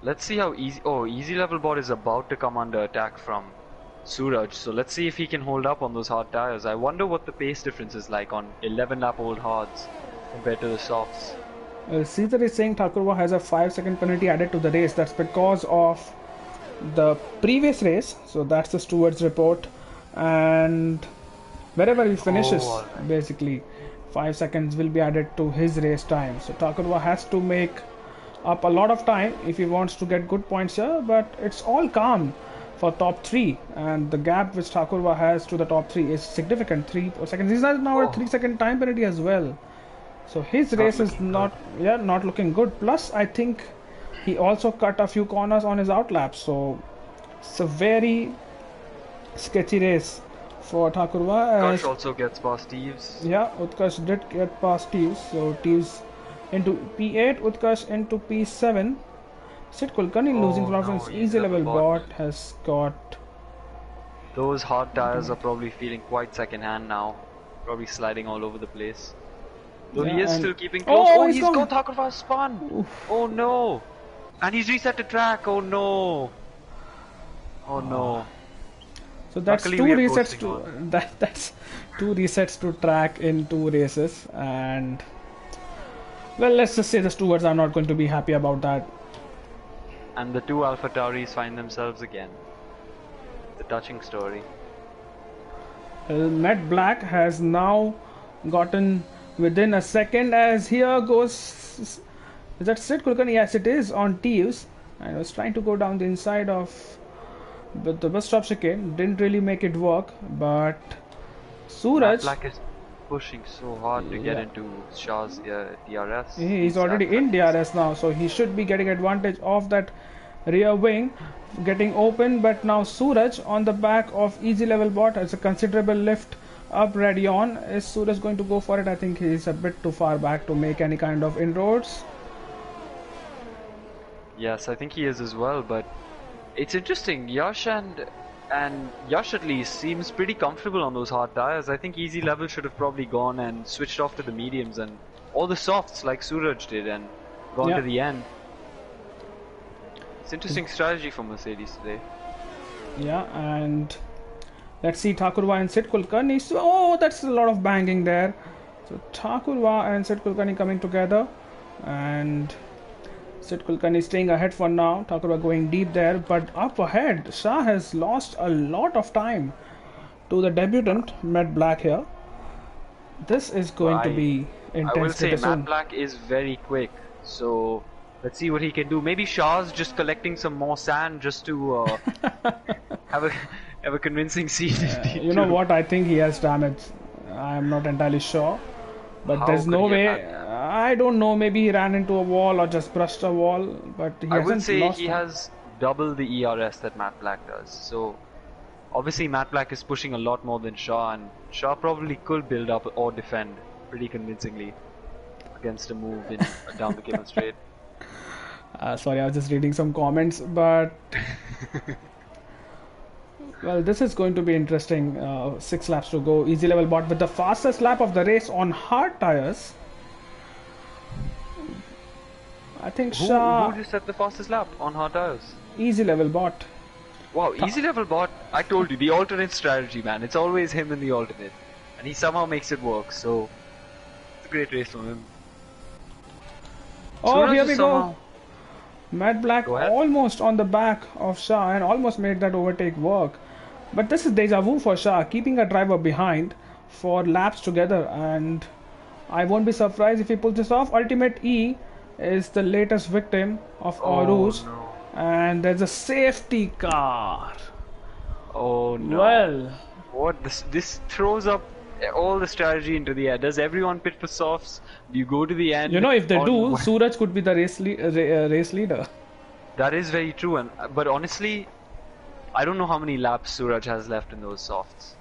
Let's see how easy. Oh, easy level bot is about to come under attack from Suraj. So let's see if he can hold up on those hard tires. I wonder what the pace difference is like on 11 lap old hards compared to the softs. Caesar is saying Thakurwa has a 5-second penalty added to the race. That's because of the previous race. So that's the steward's report. And wherever he finishes, alright. basically 5 seconds will be added to his race time. So Thakurwa has to make up a lot of time if he wants to get good points here. But it's all calm for top 3. And the gap which Thakurwa has to the top 3 is significant. 3 seconds. He's now a 3-second time penalty as well. So his race is not looking good. Plus, I think he also cut a few corners on his outlap. So it's a very sketchy race for Thakurwa. Utkarsh also gets past Teves. Yeah, Utkarsh did get past Teves. So Teves into P8, Utkarsh into P7. Sid Kulkarni losing from his easy level bot has got. Those hard tires are probably feeling quite second hand now. Probably sliding all over the place. Though he is still keeping close. Oh, he's gone. Thakurva spun. Oof. Oh no. And he's reset the track. Oh no. Oh no. So that's Luckily, two resets to that's 2 resets to track in 2 races, and well, let's just say the stewards are not going to be happy about that. And the 2 AlphaTauris find themselves again. The touching story. Matt Black has now gotten within a second, as here goes. Is that Sid Kulkarni? Yes, it is on Teves. I was trying to go down the inside of the bus stop chicane. Didn't really make it work, but Suraj. Black is pushing so hard to get into Shah's DRS. He's already in DRS now, so he should be getting advantage of that rear wing getting open. But now Suraj on the back of easy level bot has a considerable lift up Radion. Is Suraj going to go for it? I think he's a bit too far back to make any kind of inroads. Yes, I think he is as well, but it's interesting. Yash and Yash at least seems pretty comfortable on those hard tires. I think easy level should have probably gone and switched off to the mediums and all the softs like Suraj did and gone to the end. It's interesting strategy for Mercedes today. Yeah, and let's see Thakurwa and Sid Kulkarni. So, oh, that's a lot of banging there. So Thakurwa and Sid Kulkarni coming together, and Sid Kulkarni staying ahead for now. Thakurwa going deep there, but up ahead, Shah has lost a lot of time to the debutant Matt Black here. This is Well, going to be I will intense say pretty Matt soon. Black is very quick, so let's see what he can do. Maybe Shah's just collecting some more sand just to have a have a convincing scene You know to. what? I think he has damage. I am not entirely sure, but How there's could no he have way. had that? I don't know. Maybe he ran into a wall or just brushed a wall, but he I will hasn't say lost he one. has double the ERS that Matt Black does. So obviously Matt Black is pushing a lot more than Shah, and Shah probably could build up or defend pretty convincingly against a move in down the Cable Straight. Sorry, I was just reading some comments, but well, this is going to be interesting. 6 laps to go. Easy level bot with the fastest lap of the race on hard tires. I think Who Shah. just set the fastest lap on hard tires? Easy level bot. Wow, easy level bot. I told you, the alternate strategy, man. It's always him in the alternate. And he somehow makes it work, so it's a great race from him. Oh, Suraj here is we somehow... go. Matt Black Go ahead. almost on the back of Shah and almost made that overtake work. But this is deja vu for Shah, keeping a driver behind for laps together, and I won't be surprised if he pulls this off. Ultimate E is the latest victim of Oh Auruz, no. and there's a safety car. Oh no. Well, What? This throws up all the strategy into the air. Does everyone pit for softs? Do you go to the end? you know, if they on do, Suraj could be the race leader. That is very true, and but honestly, I don't know how many laps Suraj has left in those softs.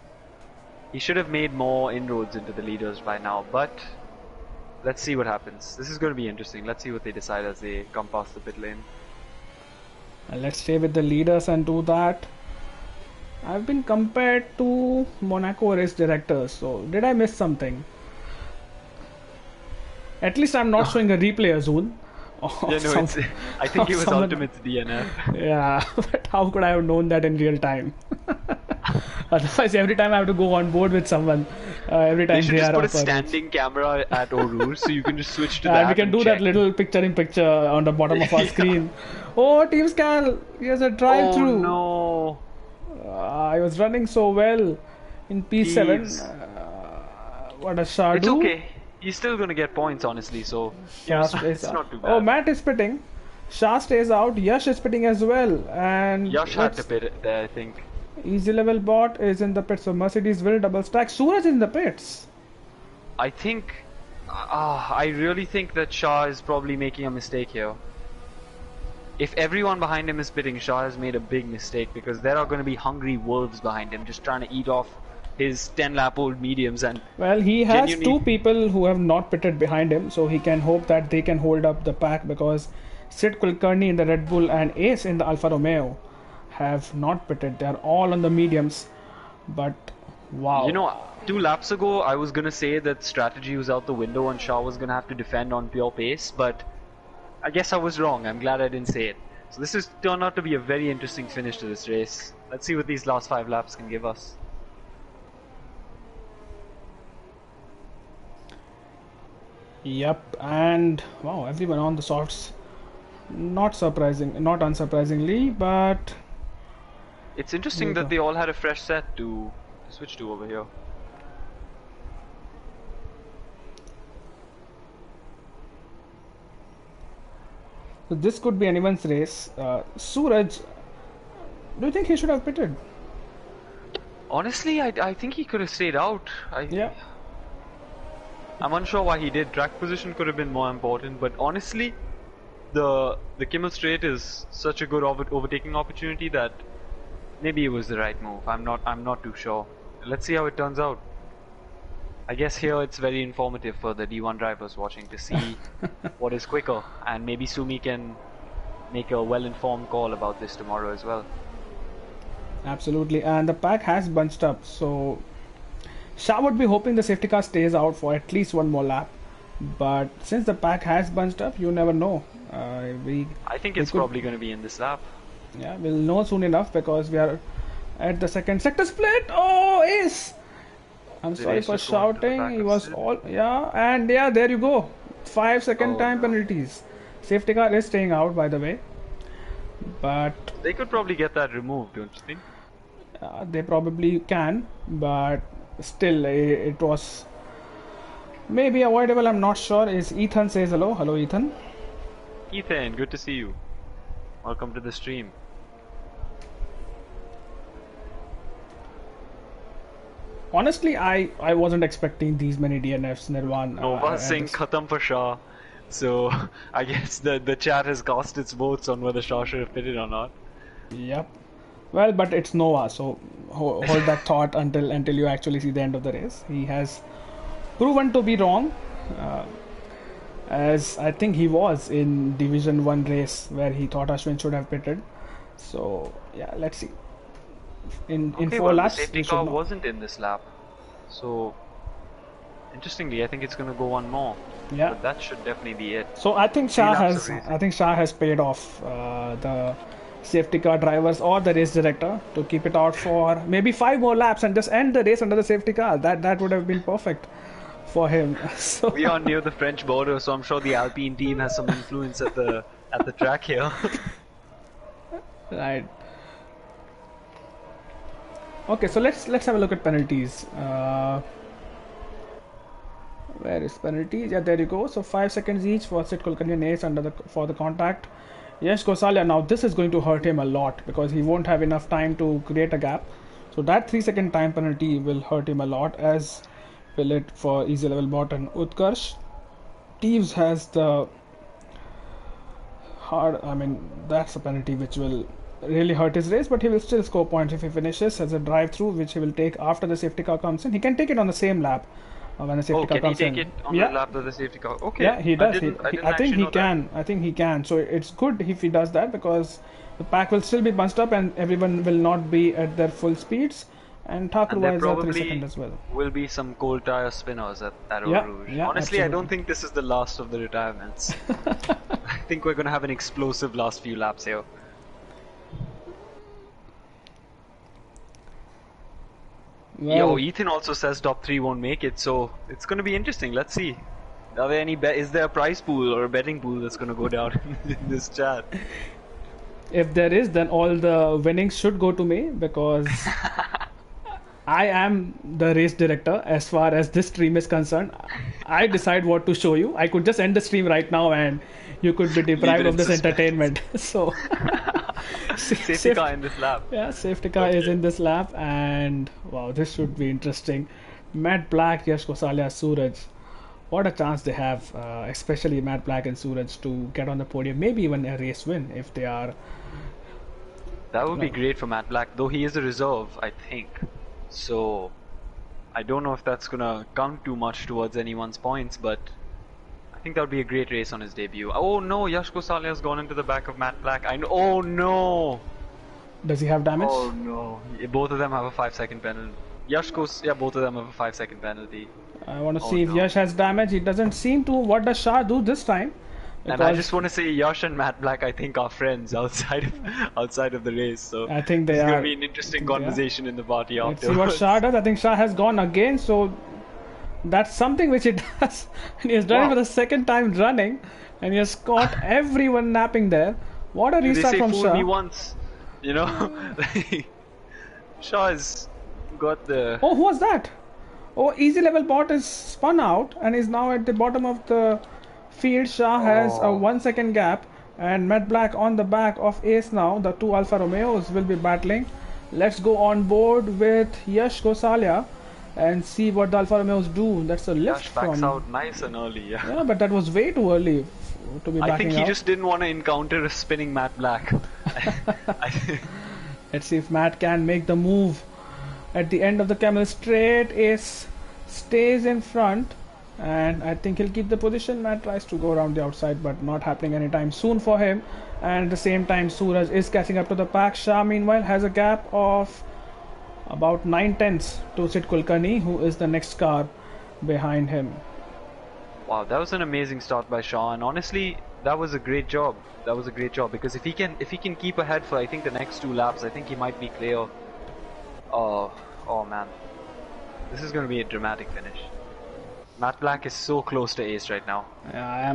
He should have made more inroads into the leaders by now, but let's see what happens. This is going to be interesting. Let's see what they decide as they come past the pit lane. Let's stay with the leaders and do that. I've been compared to Monaco race directors, so did I miss something? At least I'm not showing a replay zone. Yeah, no, it's, I think it was Ultimate's DNF. Yeah, but how could I have known that in real time? Otherwise, every time I have to go on board with someone. Every time They should they just are put a up for it. standing camera at Orur, so you can just switch to And that. we can do check. that little picture-in-picture on the bottom of our screen. Oh, Team Scal! Here's a drive-through. Oh no! I was running so well in P7. Thieves. What a Shah It's do. okay. He's still gonna get points, honestly. So you know, Shah stays it's out. not too bad. Oh, Matt is pitting. Shah stays out. Yash is pitting as well. And Yash had to it's- pit there, I think. Easy level bot is in the pits, so Mercedes will double stack. Suraj in the pits. I think. I really think that Shah is probably making a mistake here. If everyone behind him is pitting, Shah has made a big mistake because there are going to be hungry wolves behind him just trying to eat off his 10-lap-old mediums. And Well, he has Genuinely- 2 people who have not pitted behind him, so he can hope that they can hold up the pack because Sid Kulkarni in the Red Bull and Ace in the Alfa Romeo have not pitted. They are all on the mediums, but wow. You know, 2 laps ago, I was gonna say that strategy was out the window and Shaw was gonna have to defend on pure pace, but I guess I was wrong. I'm glad I didn't say it. So this has turned out to be a very interesting finish to this race. Let's see what these last 5 laps can give us. Yep, and wow, everyone on the softs. Not unsurprisingly, but It's interesting There you that they all had a fresh set to switch to over here. so this could be anyone's race. Suraj, do you think he should have pitted? Honestly, I think he could have stayed out. Yeah. I'm unsure why he did. Track position could have been more important, but honestly, the Kimmel Straight is such a good overtaking opportunity that maybe it was the right move. I'm not too sure. Let's see how it turns out. I guess here it's very informative for the D1 drivers watching to see what is quicker, and maybe Sumi can make a well-informed call about this tomorrow as well. Absolutely, and the pack has bunched up, so Shah would be hoping the safety car stays out for at least one more lap. But since the pack has bunched up, you never know. I think it's probably going to be in this lap. Yeah, we'll know soon enough because we are at the second sector split. Oh, Ace! I'm The sorry race for was going to the shouting. back He of was Sid. all and there you go. 5-second Oh, time no. penalties. Safety car is staying out, by the way. But They could probably get that removed, don't you think? they probably can. But still, it was Maybe avoidable, I'm not sure. Is Ethan says hello. Hello, Ethan. Ethan, good to see you. Welcome to the stream. Honestly, I wasn't expecting these many DNFs, Nirvan. Nova Singh khatam for Shah. So I guess the chat has cast its votes on whether Shah should have pitted or not. Yep. Well, but it's Nova, so hold that thought until you actually see the end of the race. He has proven to be wrong, as I think he was in Division 1 race where he thought Ashwin should have pitted. So yeah, let's see. In 4 laps, the safety car wasn't in this lap, so interestingly, I think it's going to go one more. Yeah, but that should definitely be it. So I think Shah has paid off the safety car drivers or the race director to keep it out for maybe 5 more laps and just end the race under the safety car. That would have been perfect for him. So we are near the French border, so I'm sure the Alpine team has some influence at the track here. Right. Okay, so let's have a look at penalties. Where is penalties? Yeah, there you go. So 5 seconds each for Sid Kulkarni and Ace for the contact. Yash Gosalia, now this is going to hurt him a lot because he won't have enough time to create a gap. So that 3-second time penalty will hurt him a lot, as will it for easy level bottom. Utkarsh Teves has the hard, I mean, that's a penalty which will really hurt his race, but he will still score points if he finishes as a drive through, which he will take after the safety car comes in. He can take it on the same lap. When the safety car comes in. Can he take it on the lap of the safety car? Okay. Yeah, he does. I think he can. I think he can. So it's good if he does that, because the pack will still be bunched up and everyone will not be at their full speeds. And Thakur was at 3 seconds as well. Will be some cold tire spinners at Eau Rouge. Yeah, honestly, absolutely. I don't think this is the last of the retirements. I think we're going to have an explosive last few laps here. Well, Ethan also says top 3 won't make it, so it's going to be interesting. Let's see. Are there any is there a prize pool or a betting pool that's going to go down in this chat? If there is, then all the winnings should go to me, because I am the race director as far as this stream is concerned. I decide what to show you. I could just end the stream right now and you could be deprived of this entertainment. So safety car in this lap. Yeah, safety car is in this lap, and wow, this should be interesting. Matt Black, Yash Gosalia, Suraj. What a chance they have, especially Matt Black and Suraj, to get on the podium. Maybe even a race win if they are. That would be great for Matt Black, though he is a reserve, I think. So I don't know if that's gonna count too much towards anyone's points, but I think that would be a great race on his debut. Oh no, Yash Gosalia has gone into the back of Matt Black. Oh no! Does he have damage? Oh no! Both of them have a 5-second penalty. Both of them have a 5-second penalty. I want to see if Yash has damage. He doesn't seem to. What does Shah do this time? And I just want to say, Yash and Matt Black, I think, are friends outside of the race. So I think they are. It's going to be an interesting conversation in the party afterwards. Let's see what Shah does. I think Shah has gone again, so that's something which he does. And he has done it for the second time running, and he has caught everyone napping there. What a restart from Shah! Me once, you know. Shah has got the. Oh, who was that? Oh, easy level bot is spun out and is now at the bottom of the field. Shah has a 1-second gap, and Matt Black on the back of Ace now. The two Alfa Romeos will be battling. Let's go on board with Yash Gosalia and see what the Alfa Romeos do. That's a lift Yash backs out nice and early. Yeah, but that was way too early to be backing out. I think he just didn't want to encounter a spinning Matt Black. Let's see if Matt can make the move. At the end of the Camel Straight, Ace stays in front, and I think he'll keep the position. Matt tries to go around the outside, but not happening anytime soon for him. And at the same time, Suraj is catching up to the pack. Shah, meanwhile, has a gap of about 9/10 to Sid Kulkarni, who is the next car behind him. Wow, that was an amazing start by Shah, and honestly, that was a great job. Because if he can keep ahead for, I think, the next 2 laps, I think he might be clear. Oh man, this is going to be a dramatic finish. Matt Black is so close to Ace right now. Yeah,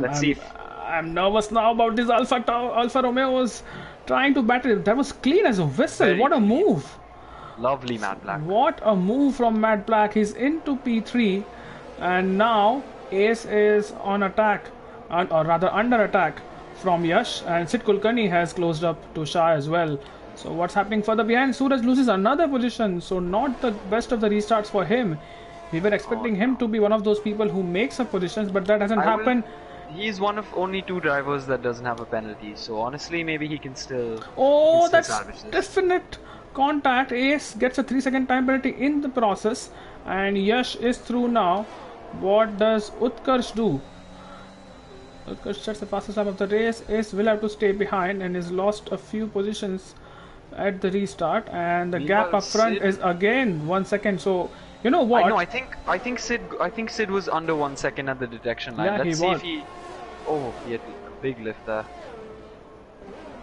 I'm nervous now about this Alfa Romeos trying to battle. That was clean as a whistle. What a move! Lovely Matt Black. What a move from Matt Black. He's into P3, and now Ace is on attack, or rather under attack from Yash, and Sid Kulkarni has closed up to Shah as well. So what's happening further behind? Suraj loses another position, so not the best of the restarts for him. We were expecting him to be one of those people who makes up positions, but that hasn't happened. He's one of only 2 drivers that doesn't have a penalty, so honestly, maybe he can still. Oh, that's definite contact. Ace gets a 3-second time penalty in the process, and Yash is through now. What does Utkarsh do? Utkarsh sets the fastest lap of the race. Ace will have to stay behind and has lost a few positions at the restart, and the gap up front is again 1 second. So you know what? I think Sid was under 1 second at the detection line. Yeah, Let's he see was. if he. Oh, he had a big lift there.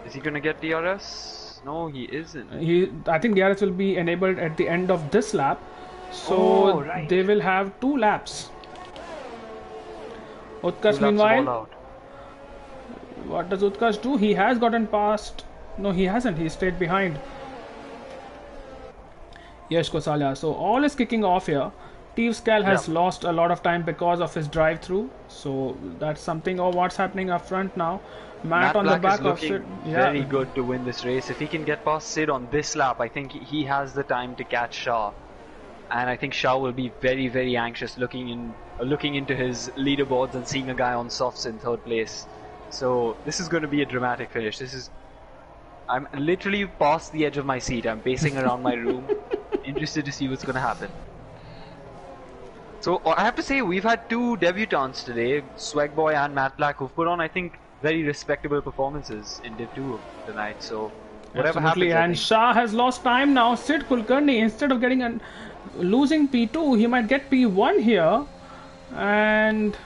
Is he gonna get DRS? No, he isn't. I think DRS will be enabled at the end of this lap, so they will have 2 laps. Utkarsh meanwhile, what does Utkarsh do? He has gotten past. No, he hasn't. He stayed behind Yash Kosalia. So all is kicking off here. Cal has lost a lot of time because of his drive-through. So that's something. Oh, what's happening up front now? Matt on the back of Sid. Very good to win this race. If he can get past Sid on this lap, I think he has the time to catch Shah. And I think Shah will be very, very anxious looking into his leaderboards and seeing a guy on softs in 3rd place. So this is going to be a dramatic finish. I'm literally past the edge of my seat. I'm pacing around my room, interested to see what's going to happen. So I have to say, we've had 2 debutants today, Swagboy and Matt Black, who've put on, I think, very respectable performances in Div 2 tonight. So whatever happens, and Shah has lost time now. Sid Kulkarni, instead of losing P2, he might get P1 here. And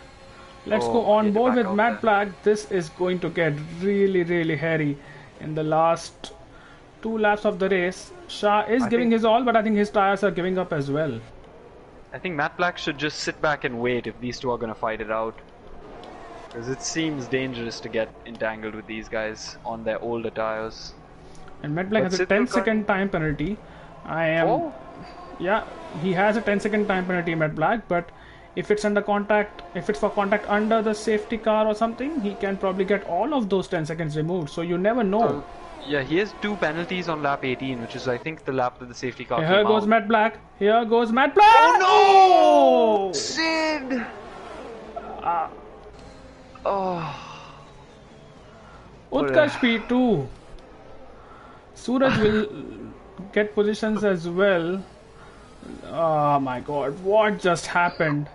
let's go on board with Matt Black. This is going to get really, really hairy in the last 2 laps of the race. Shah is giving his all, but I think his tires are giving up as well. I think Matt Black should just sit back and wait if these 2 are going to fight it out. Because it seems dangerous to get entangled with these guys on their older tires. And Matt Black has a 10-second time penalty. Yeah, he has a 10-second time penalty, Matt Black, but if it's under contact, if it's for contact under the safety car or something, he can probably get all of those 10 seconds removed, so you never know. Yeah, he has 2 penalties on lap 18, which is I think the lap that the safety car came Here goes out. Matt Black. Here goes Matt Black. Oh no! Sid! Utkarsh P2. Suraj will get positions as well. Oh my god, what just happened?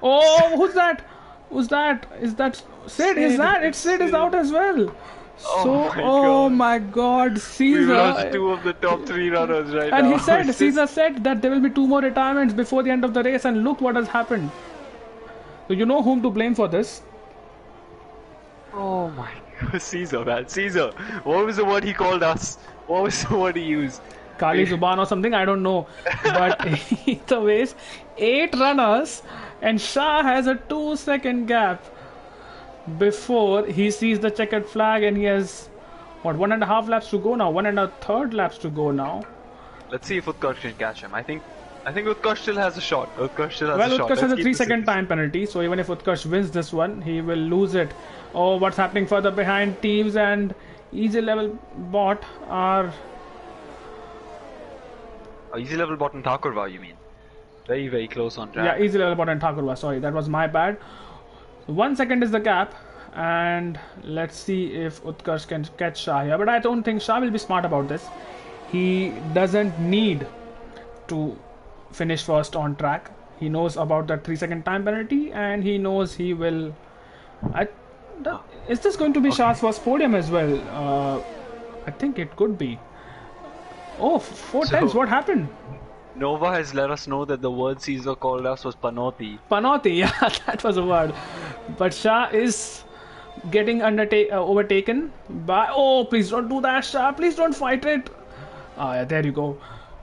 Oh, who's that? Who's that? Is that Sid? Is that? It's Sid is out as well. So, oh my god, Caesar. We lost 2 of the top 3 runners right now. And he said, Caesar said that there will be 2 more retirements before the end of the race, and look what has happened. So you know whom to blame for this. Oh my god, Caesar, man. Caesar. What was the word he called us? What was the word he used? Kali Zuban or something, I don't know. But either ways, 8 runners, and Shah has a 2-second gap before he sees the checkered flag, and he has what, 1.5 laps to go now, 1 1/3 laps to go now. Let's see if Utkarsh can catch him. I think Utkarsh still has a shot. Utkarsh has a 3-second time penalty, so even if Utkarsh wins this one, he will lose it. Oh, what's happening further behind? Teams and Easy Level Bot are... Easy Level Bot and Thakurva, you mean? Very, very close on track. Yeah, Easy Level Bot and Thakurva, sorry, that was my bad. 1 second is the gap, and let's see if Utkarsh can catch Shah here. But I don't think Shah will be smart about this. He doesn't need to finish first on track. He knows about that 3-second time penalty, and he knows he will... Is this going to be Shah's first podium as well? I think it could be. Oh, 4 times, what happened? Nova has let us know that the word Caesar called us was Panoti. Panoti, yeah, that was a word. But Shah is getting overtaken by... Oh, please don't do that, Shah. Please don't fight it. Yeah, there you go.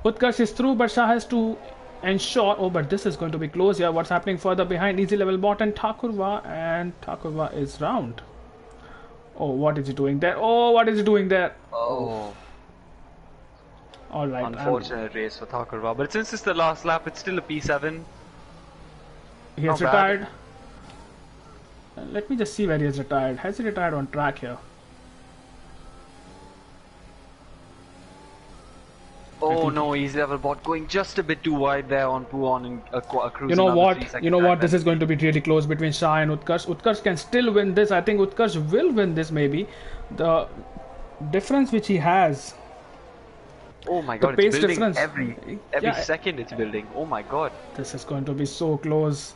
Utkarsh is through, but Shah has to ensure... Oh, but this is going to be close here. What's happening further behind? Easy Level Bot and Thakurva is round. Oh, what is he doing there? Oh, what is he doing there? Oh. Alright. Unfortunate race for Thakurva. But since it's the last lap, it's still a P7. He has retired. let me just see where he has retired. Has he retired on track here? Oh no, he's level bot going just a bit too wide there on Puon and cruising. You know on the what? 3 second You know what? track This is going to be really close between Shah and Utkarsh. Utkarsh can still win this. I think Utkarsh will win this maybe. The difference which he has, Oh my the god, it's pace building difference. every Yeah, second it's building. Oh my god. this is going to be so close.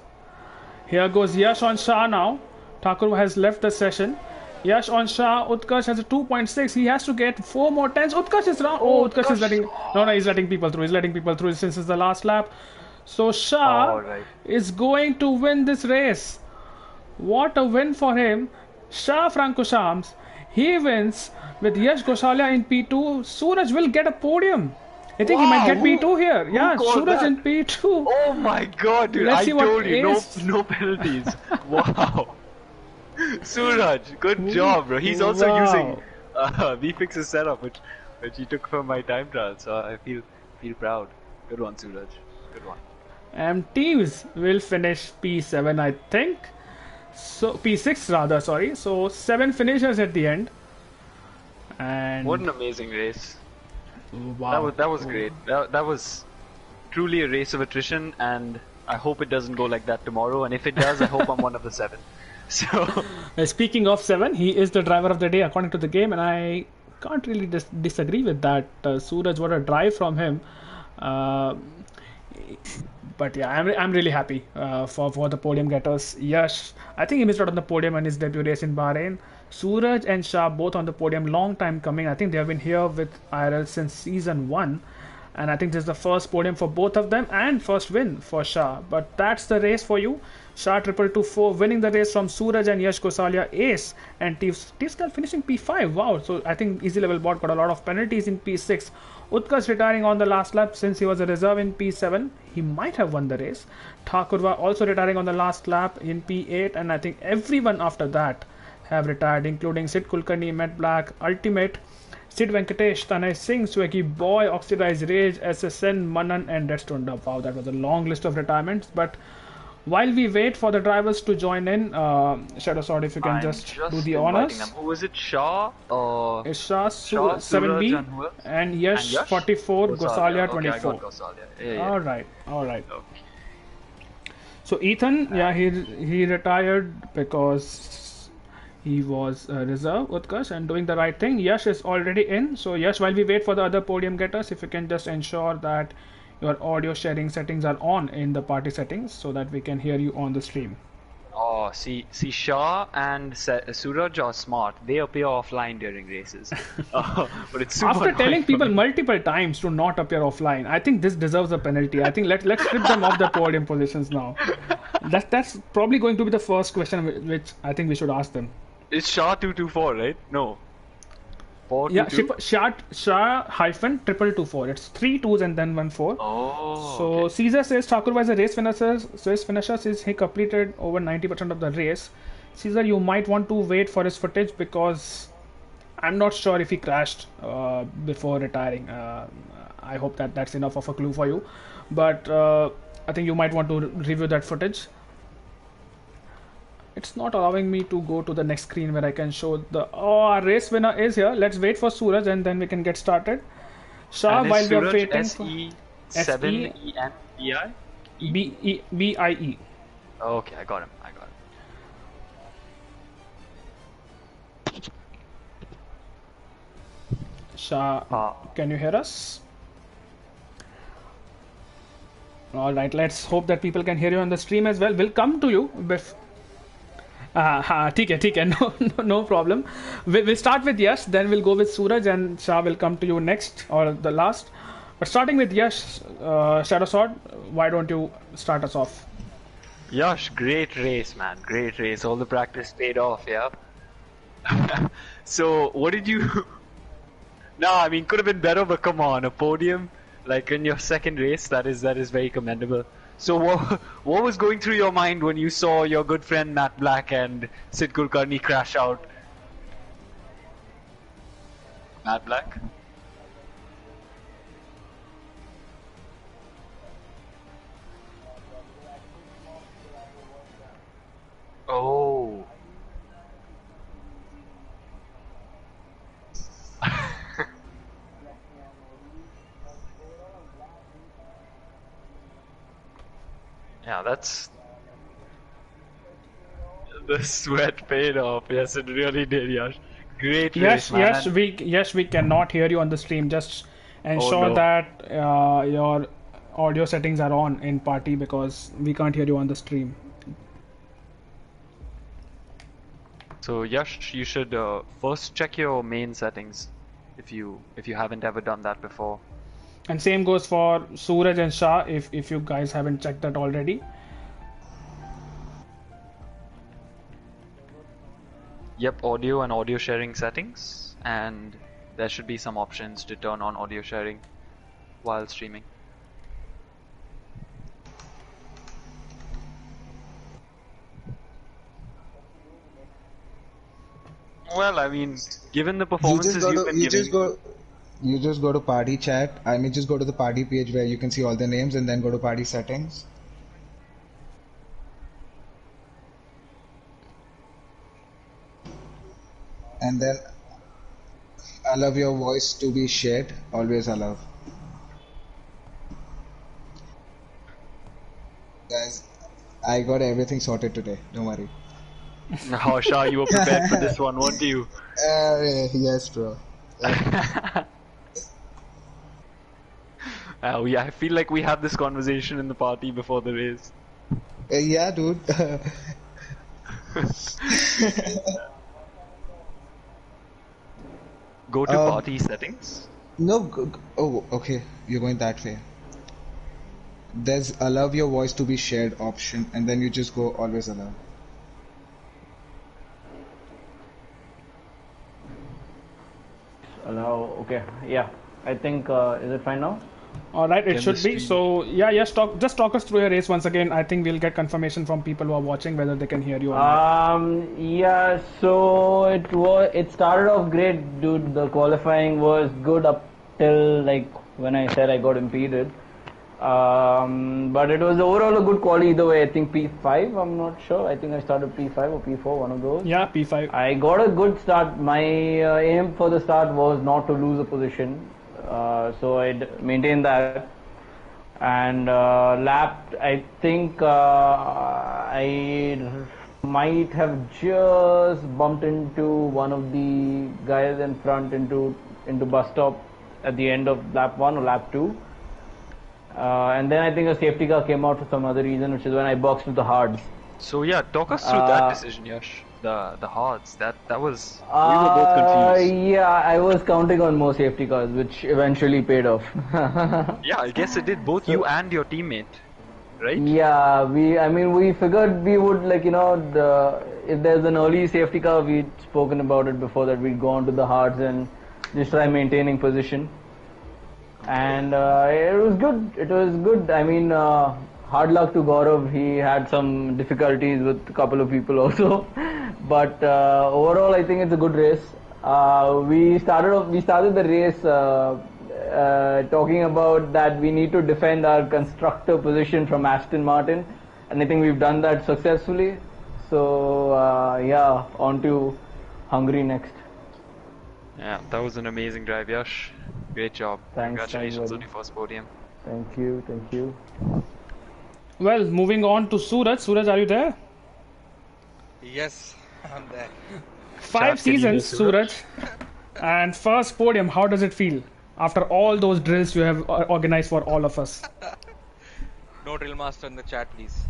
Here goes Yash on Shah now. Thakur has left the session. Yash on Shah. Utkarsh has a 2.6. He has to get 4 more tens. Utkarsh is round. Oh, Utkarsh is letting. No, he's letting people through. He's letting people through since it's the last lap. So Shah is going to win this race. What a win for him. Shah Franco Shams. He wins with Yash Goshalia in P2. Suraj will get a podium. I think he might get P2 here. Yeah, Suraj in P2. Oh my god, dude. Let's I see what told you, is. no penalties. Wow. Suraj, good job, bro. He's also using VFix's setup, which he took from my time trial, so I feel proud. Good one, Suraj. Good one. And teams will finish P7, I think. So P6 rather, sorry. So 7 finishers at the end. And what an amazing race. wow, That was great. That was truly a race of attrition, and I hope it doesn't go like that tomorrow. And if it does, I hope I'm one of the 7. So speaking of 7, he is the driver of the day according to the game, and I can't really disagree with that. Suraj, what a drive from him. But yeah, I'm really happy for the podium getters. Yash, I think he missed out on the podium in his debut race in Bahrain. Suraj and Shah both on the podium, long time coming. I think they have been here with IRL since season 1, and I think this is the first podium for both of them and first win for Shah. But that's the race for you. Shah 2224 winning the race from Suraj and Yash Gosalia ace, and T-Skull finishing P5. Wow, so I think Easy Level Bot got a lot of penalties in P6. Utkarsh retiring on the last lap since he was a reserve in P7. He might have won the race. Thakurva also retiring on the last lap in P8, and I think everyone after that have retired, including Sid Kulkarni, Matt Black, Ultimate, Sid Venkatesh, Tanay Singh, Swaggy Boy, Oxidized Rage, SSN, Manan, and Redstone. Wow, that was a long list of retirements. But while we wait for the drivers to join in, Shadow Sword, if you can just do the honors. Who was it? Shah? It's Shah 7B and Yash 44, Gosalia 24. Okay, yeah. All right. Okay. So Ethan, yeah, he retired because he was a reserve, Utkarsh, and doing the right thing. Yash is already in. So Yash, while we wait for the other podium getters, if you can just ensure that your audio sharing settings are on in the party settings so that we can hear you on the stream. Oh, see, Shah and Suraj are smart. They appear offline during races. But it's super after telling people multiple times to not appear offline, I think this deserves a penalty. I think let's strip them off the podium positions now. That's probably going to be the first question which I think we should ask them. It's Shah 224, right? No. 4, yeah, Shah hyphen 2224. It's 3 2s and then 1 4. Oh. So okay. Caesar says Thakur was a race finisher since he completed over 90% of the race. Caesar, you might want to wait for his footage because I'm not sure if he crashed before retiring. I hope that's enough of a clue for you. But I think you might want to review that footage. It's not allowing me to go to the next screen where I can show the... Oh, our race winner is here. Let's wait for Suraj and then we can get started. Shah, while we are waiting for... S-E-7-E-N-B-I? B-I-E. Okay, I got him. Shah, can you hear us? Alright, let's hope that people can hear you on the stream as well. We'll come to you with... ठीक है, no problem. We'll start with Yash, then we'll go with Suraj, and Shah will come to you next or the last. But starting with Yash, Shadow Sword, why don't you start us off? Yash, great race, man. Great race. All the practice paid off, yeah. So, what did you... No, I mean, could have been better, but come on, a podium, like in your second race, that is very commendable. So what was going through your mind when you saw your good friend Matt Black and Sid Kulkarni crash out? Matt Black? Oh, Yeah, that's the sweat paid off. Yes, it really did, Yash. Great race, man. And Yes, we cannot hear you on the stream. Just oh ensure no. that your audio settings are on in party because we can't hear you on the stream. So Yash, you should first check your main settings if you haven't ever done that before. And same goes for Suraj and Shah if you guys haven't checked that already. Yep, audio and audio sharing settings, and there should be some options to turn on audio sharing while streaming. Well, I mean, given the performances you've been giving, you just go to party chat. I mean, just go to the party page where you can see all the names, and then go to party settings. And then allow your voice to be shared. Always allow. Guys, I got everything sorted today. Don't worry. oh, Shah, you were prepared for this one, weren't you? Yes, bro. I feel like we had this conversation in the party before the race. Yeah, dude. Go to party settings. No. Oh, okay. You're going that way. There's allow your voice to be shared option, and then you just go always allow. Allow. Okay. Yeah. I think is it fine now? All right, it Can should the be. stream- So yeah, just talk us through your race once again. I think we'll get confirmation from people who are watching whether they can hear you or not. Yeah. So it started off great, dude. The qualifying was good up till like when I said I got impeded. But it was overall a good quality either way. I think P5. I'm not sure. I think I started P5 or P4, one of those. Yeah, P5. I got a good start. My aim for the start was not to lose a position, so I maintained that. And lapped, I think I might have just bumped into one of the guys in front into bus stop at the end of lap 1 or lap 2. And then I think a safety car came out for some other reason, which is when I boxed with the hards. So yeah, talk us through that decision, Yash. The hards. That was we were both confused. Yeah, I was counting on more safety cars, which eventually paid off. Yeah, I guess it did. Both you and your teammate, right? Yeah, we figured we would if there's an early safety car, we'd spoken about it before that we'd go on to the hards and just try maintaining position. And it was good. It was good. I mean, hard luck to Gaurav. He had some difficulties with a couple of people also, but overall, I think it's a good race. We started the race talking about that we need to defend our constructor position from Aston Martin, and I think we've done that successfully. So yeah, on to Hungary next. Yeah, that was an amazing drive, Yash. Great job. Thanks, Congratulations buddy. on your first podium. Thank you. Well, moving on to Suraj. Suraj, are you there? Yes, I'm there. 5 can you hear seasons, Suraj, and first podium. How does it feel after all those drills you have organized for all of us? No drill master in the chat, please.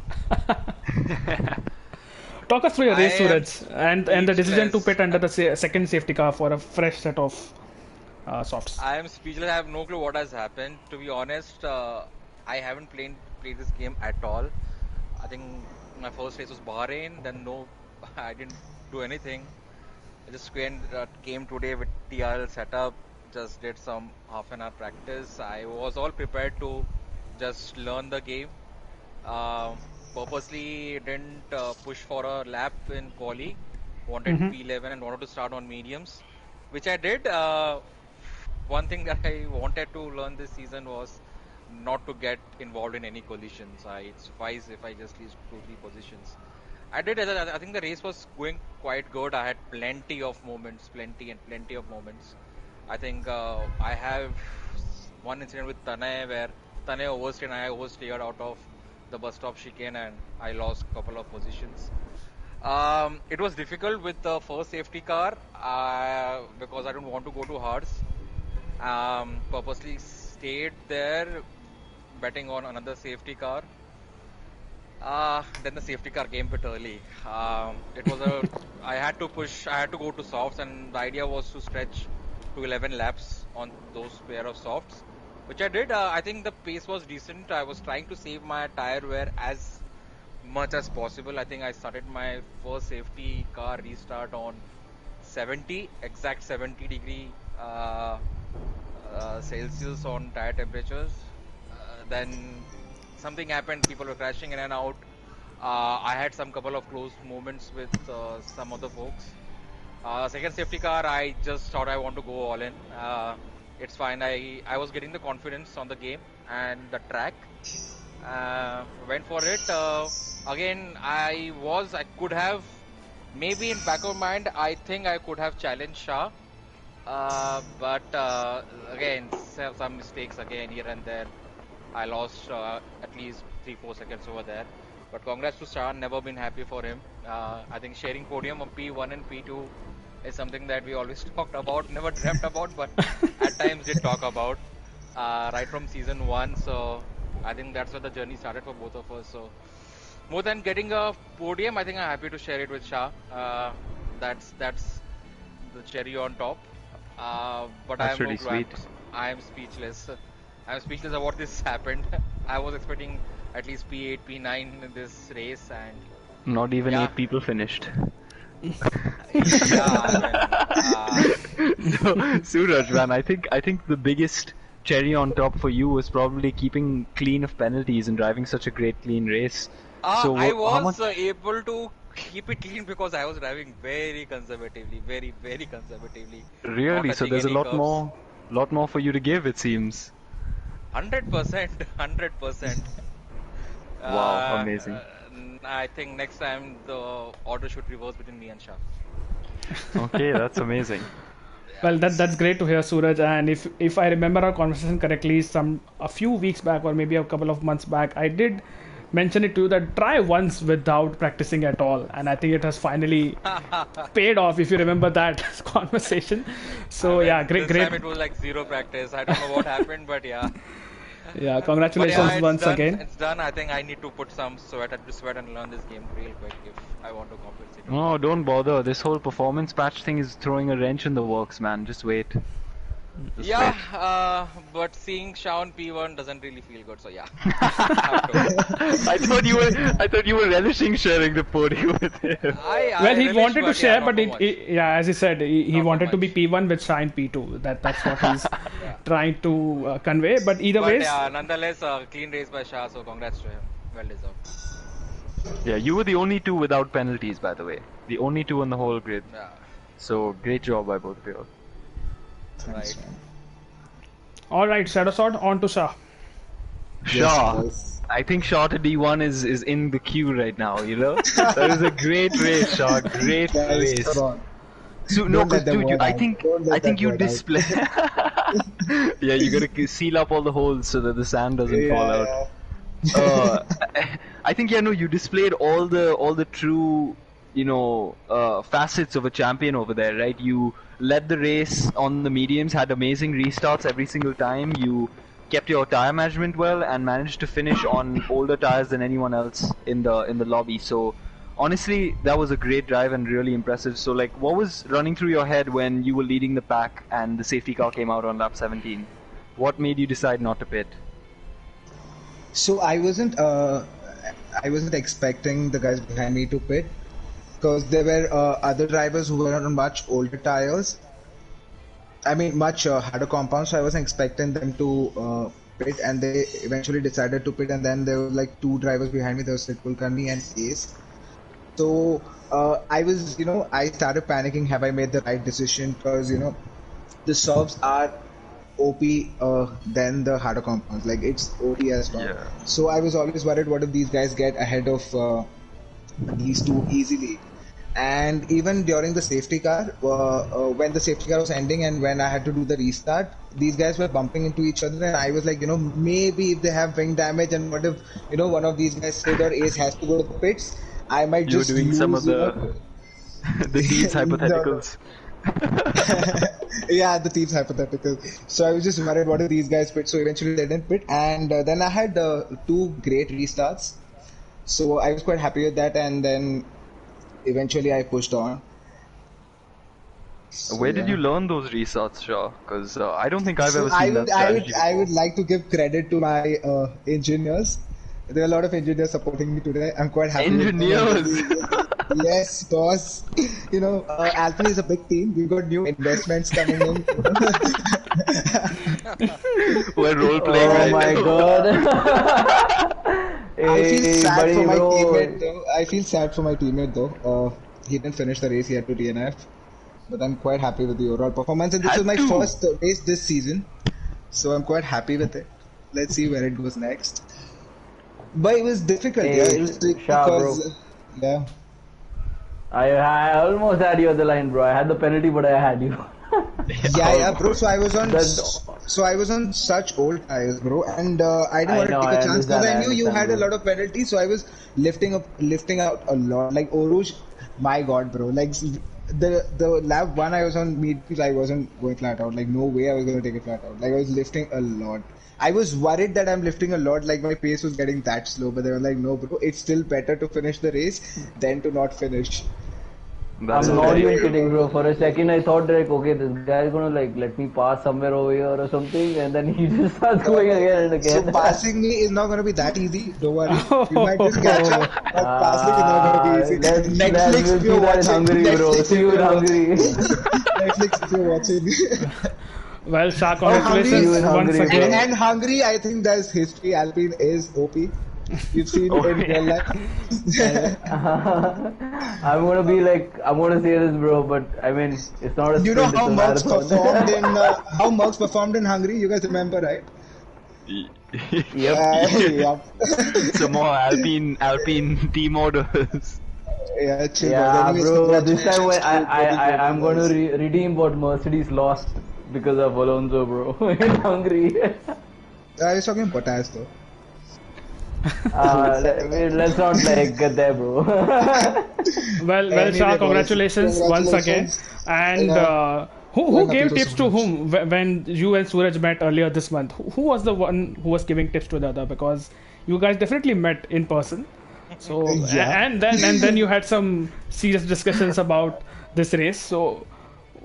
Talk us through your race, I am Suraj, and the decision to speechless. pit under the second safety car for a fresh set of softs. I am speechless. I have no clue what has happened. To be honest, I haven't played this game at all. I think my first race was Bahrain. Then no, I didn't do anything. I just came today with TRL setup. Just did some half an hour practice. I was all prepared to just learn the game. Purposely didn't push for a lap in quali. Wanted P11 and wanted to start on mediums, which I did. One thing that I wanted to learn this season was not to get involved in any collisions. It suffice if I just lose 2-3 positions. I did. I think the race was going quite good. I had plenty of moments. I think I have one incident with Tanay where Tanay overstayed and I oversteered out of the bus stop chicane, and I lost a couple of positions. It was difficult with the first safety car because I don't want to go to hards. Purposely stayed there, betting on another safety car. Then the safety car came a bit early. I had to go to softs, and the idea was to stretch to 11 laps on those pair of softs, which I did. I think the pace was decent. I was trying to save my tire wear as much as possible. I think I started my first safety car restart on 70, exact 70 degree Celsius on tire temperatures. Then something happened, people were crashing in and out. I had some couple of close moments with some other folks. Second safety car, I just thought I want to go all in. It's fine. I was getting the confidence on the game and the track. Went for it. Again, I could have, maybe in back of mind, I think I could have challenged Shah. But again, some mistakes again here and there. I lost at least 3-4 seconds over there. But congrats to Shah, never been happy for him. I think sharing podium of P1 and P2 is something that we always talked about, never dreamt about, but at times did talk about right from season 1. So I think that's where the journey started for both of us. So more than getting a podium, I think I'm happy to share it with Shah. That's the cherry on top. But That's really sweet. I am speechless. I'm speechless about this happened. I was expecting at least P8, P9 in this race, and not even 8 people finished. Suraj, man, I think the biggest cherry on top for you was probably keeping clean of penalties and driving such a great clean race. So I was able to keep it clean because I was driving very conservatively, very, very conservatively. Really? So there's a lot more for you to give, it seems. 100%, 100%. Wow, amazing. I think next time the order should reverse between me and Shah. Okay, that's amazing. Well, that's great to hear, Suraj. And if I remember our conversation correctly, a few weeks back or maybe a couple of months back, I did mention it to you that try once without practicing at all, and I think it has finally paid off. If you remember that conversation, so yeah, great. This time it was like zero practice. I don't know what happened, but yeah. Yeah, congratulations once again. It's done. I think I need to put some sweat and learn this game real quick if I want to compensate. No, don't bother. This whole performance patch thing is throwing a wrench in the works, man. Just wait. But seeing Shah on P1 doesn't really feel good, so yeah. I thought you were relishing sharing the podium with him. He wanted to share, but as he said, he wanted to be P1 with Shah in P2. That's what he's trying to convey. But either way, nonetheless, clean race by Shah, so congrats to him. Well deserved. Yeah, you were the only two without penalties, by the way. The only two on the whole grid. Yeah. So great job by both of you. Thanks, Right. All right, Shadow Sword, on to Shah. Shah. I think Shah to D1 is in the queue right now, you know? That is a great race, Shah. Great race. So, no, because dude, I think you display. Yeah, you gotta seal up all the holes so that the sand doesn't fall out. I think you displayed all the true, facets of a champion over there, right? You led the race on the mediums, had amazing restarts every single time. You kept your tire management well and managed to finish on older tires than anyone else in the lobby. So honestly, that was a great drive and really impressive. So like, what was running through your head when you were leading the pack and the safety car came out on lap 17? What made you decide not to pit? So I wasn't expecting the guys behind me to pit, because there were other drivers who were on much older tires. I mean, much harder compounds. So I wasn't expecting them to pit, and they eventually decided to pit. And then there were like two drivers behind me. There was Kulkarni and Ace. So I was, I started panicking. Have I made the right decision? Because the softs are OP than the harder compounds. Like it's OP as well. Yeah. So I was always worried, what if these guys get ahead of these two easily? And even during the safety car, when the safety car was ending and when I had to do the restart, these guys were bumping into each other, and I was like, maybe if they have wing damage, and what if, one of these guys, Sid or Ace, has to go to the pits, I might You're just doing lose, some of the the team's hypotheticals. Yeah, the team's hypothetical. So I was just worried what if these guys pit. So eventually they didn't pit, and then I had 2 great restarts. So I was quite happy with that, and then eventually I pushed on. So, Where did yeah. you learn those restarts, Shah? Because I don't think I've So ever seen that strategy. I would like to give credit to my engineers. There are a lot of engineers supporting me today. I'm quite happy. Engineers. Yes, boss. Alpine is a big team. We've got new investments coming in. We're role playing Oh right my now. god. I feel Hey, sad buddy, for my bro. teammate though. I feel sad for my teammate though. He didn't finish the race. He had to DNF. But I'm quite happy with the overall performance. And this Had was my to. first race this season. So I'm quite happy with it. Let's see where it goes next. But it was difficult, Hey, yeah. It was tricky Shah, because, yeah. I almost had you at the line, bro. I had the penalty, but I had you. Yeah, bro. So I was on. That- So I was on such old tires, bro, and I didn't I want to know, take a I chance because understand, I I knew you understand, had a bro. lot of penalties. So I was lifting out a lot. Like Oruj, my god, bro. Like the lap one I was on mediums, I wasn't going flat out. Like no way I was gonna take it flat out. Like I was lifting a lot. I was worried that I'm lifting a lot. Like my pace was getting that slow, but they were like, no, bro. It's still better to finish the race than to not finish. That's I'm not okay. even kidding, bro. For a second, I thought like, okay, this guy is gonna like let me pass somewhere over here or something, and then he just starts going again and So again. passing me is not gonna be that easy. Don't worry. You might just catch up, but passing is not gonna be easy. Let's Netflix, we'll if see you're that in watching. Hungary, bro. Netflix, See you in Hungary. Netflix, if you're watching. Well, Shah, Hungary, congratulations in once Hungary, again. and Hungary, I think there's history. Alpine is OP. You've seen it in real life. I'm gonna be like, I'm gonna say this, bro, but I mean, it's not a You know sprint, how it's Merckx a marathon. performed in Hungary? You guys remember, right? Yep. Yep. Some more Alpine team orders. Yeah, chill, Yeah, boys. Anyways, bro. This time when congratulations to I'm going to redeem what Mercedes lost because of Alonso, bro, in Hungary. I was talking Bottas though. Let's not like get there, bro. Well, Anyway, Shah, boys, congratulations once again. congratulations. And Yeah. who Well, happy gave to tips to support. whom when you and Suraj met earlier this month? Who was the one who was giving tips to the other? Because you guys definitely met in person. So Yeah. and then you had some serious discussions about this race. So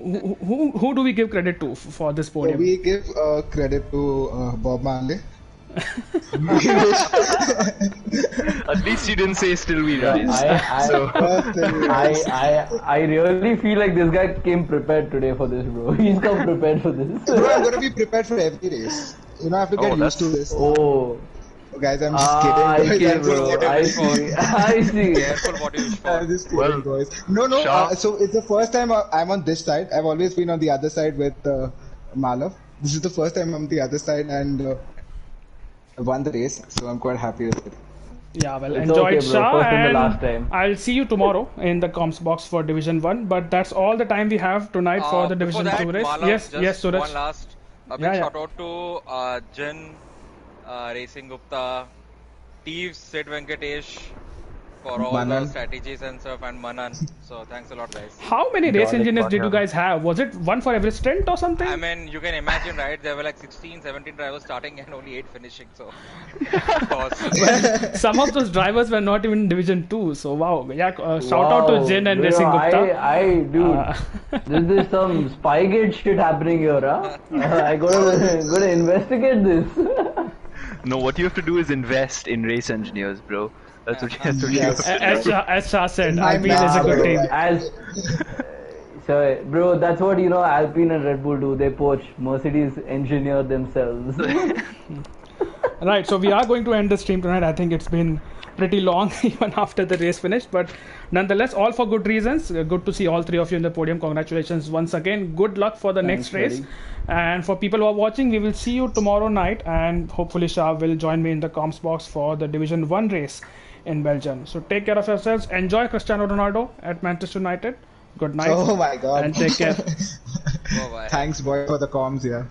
who do we give credit to for this So podium? we give credit to Bob Marley. At least you didn't say still we rise. I really feel like this guy came prepared today for this, bro. He's come prepared for this. Bro, I'm gonna be prepared for every race. I have to get used to this. Oh, Guys, I'm just I kidding. see, I'm just bro. kidding. I see. I see. Careful what you wish for. I'm just kidding, Well, boys. No. Shah- So it's the first time I'm on this side. I've always been on the other side with Malav. This is the first time I'm on the other side and I won the race. So I'm quite happy with it. Yeah, well, It's enjoyed, okay, bro. Shah, First and the and last time. I'll see you tomorrow in the comms box for Division 1. But that's all the time we have tonight for the Before Division that, 2 race. Malav, Yes, just yes, Suraj. one last big Yeah, yeah. shout out to Jin, Racing Gupta, Teves, Sid Venkatesh for all the Manan. strategies and stuff, and Manan. So thanks a lot, guys. How many race Garlic engineers did you butter. guys have? Was it one for every stint or something? I mean, you can imagine, right? There were like 16, 17 drivers starting and only 8 finishing. So, of course. Some of those drivers were not even in Division 2. So, wow. Yeah, shout out to Wow, Jin and bro, Racing Gupta. Dude, this is some Spygate shit happening here, huh? I gotta investigate this. No, what you have to do is invest in race engineers, bro. That's what you have to do. As Shah said, My Alpine is a good bro. team. So, bro, that's what Alpine and Red Bull do. They poach Mercedes engineer themselves. Right, so we are going to end the stream tonight. I think it's been pretty long even after the race finished, but nonetheless, all for good reasons. Good to see all three of you in the podium. Congratulations once again. Good luck for the next race. buddy. And for people who are watching, we will see you tomorrow night, and hopefully Shah will join me in the comms box for the Division 1 race. in Belgium. So take care of yourselves. Enjoy Cristiano Ronaldo at Manchester United. Good night. Oh my God. And take care. Bye bye. Thanks, boy, for the comms. Yeah.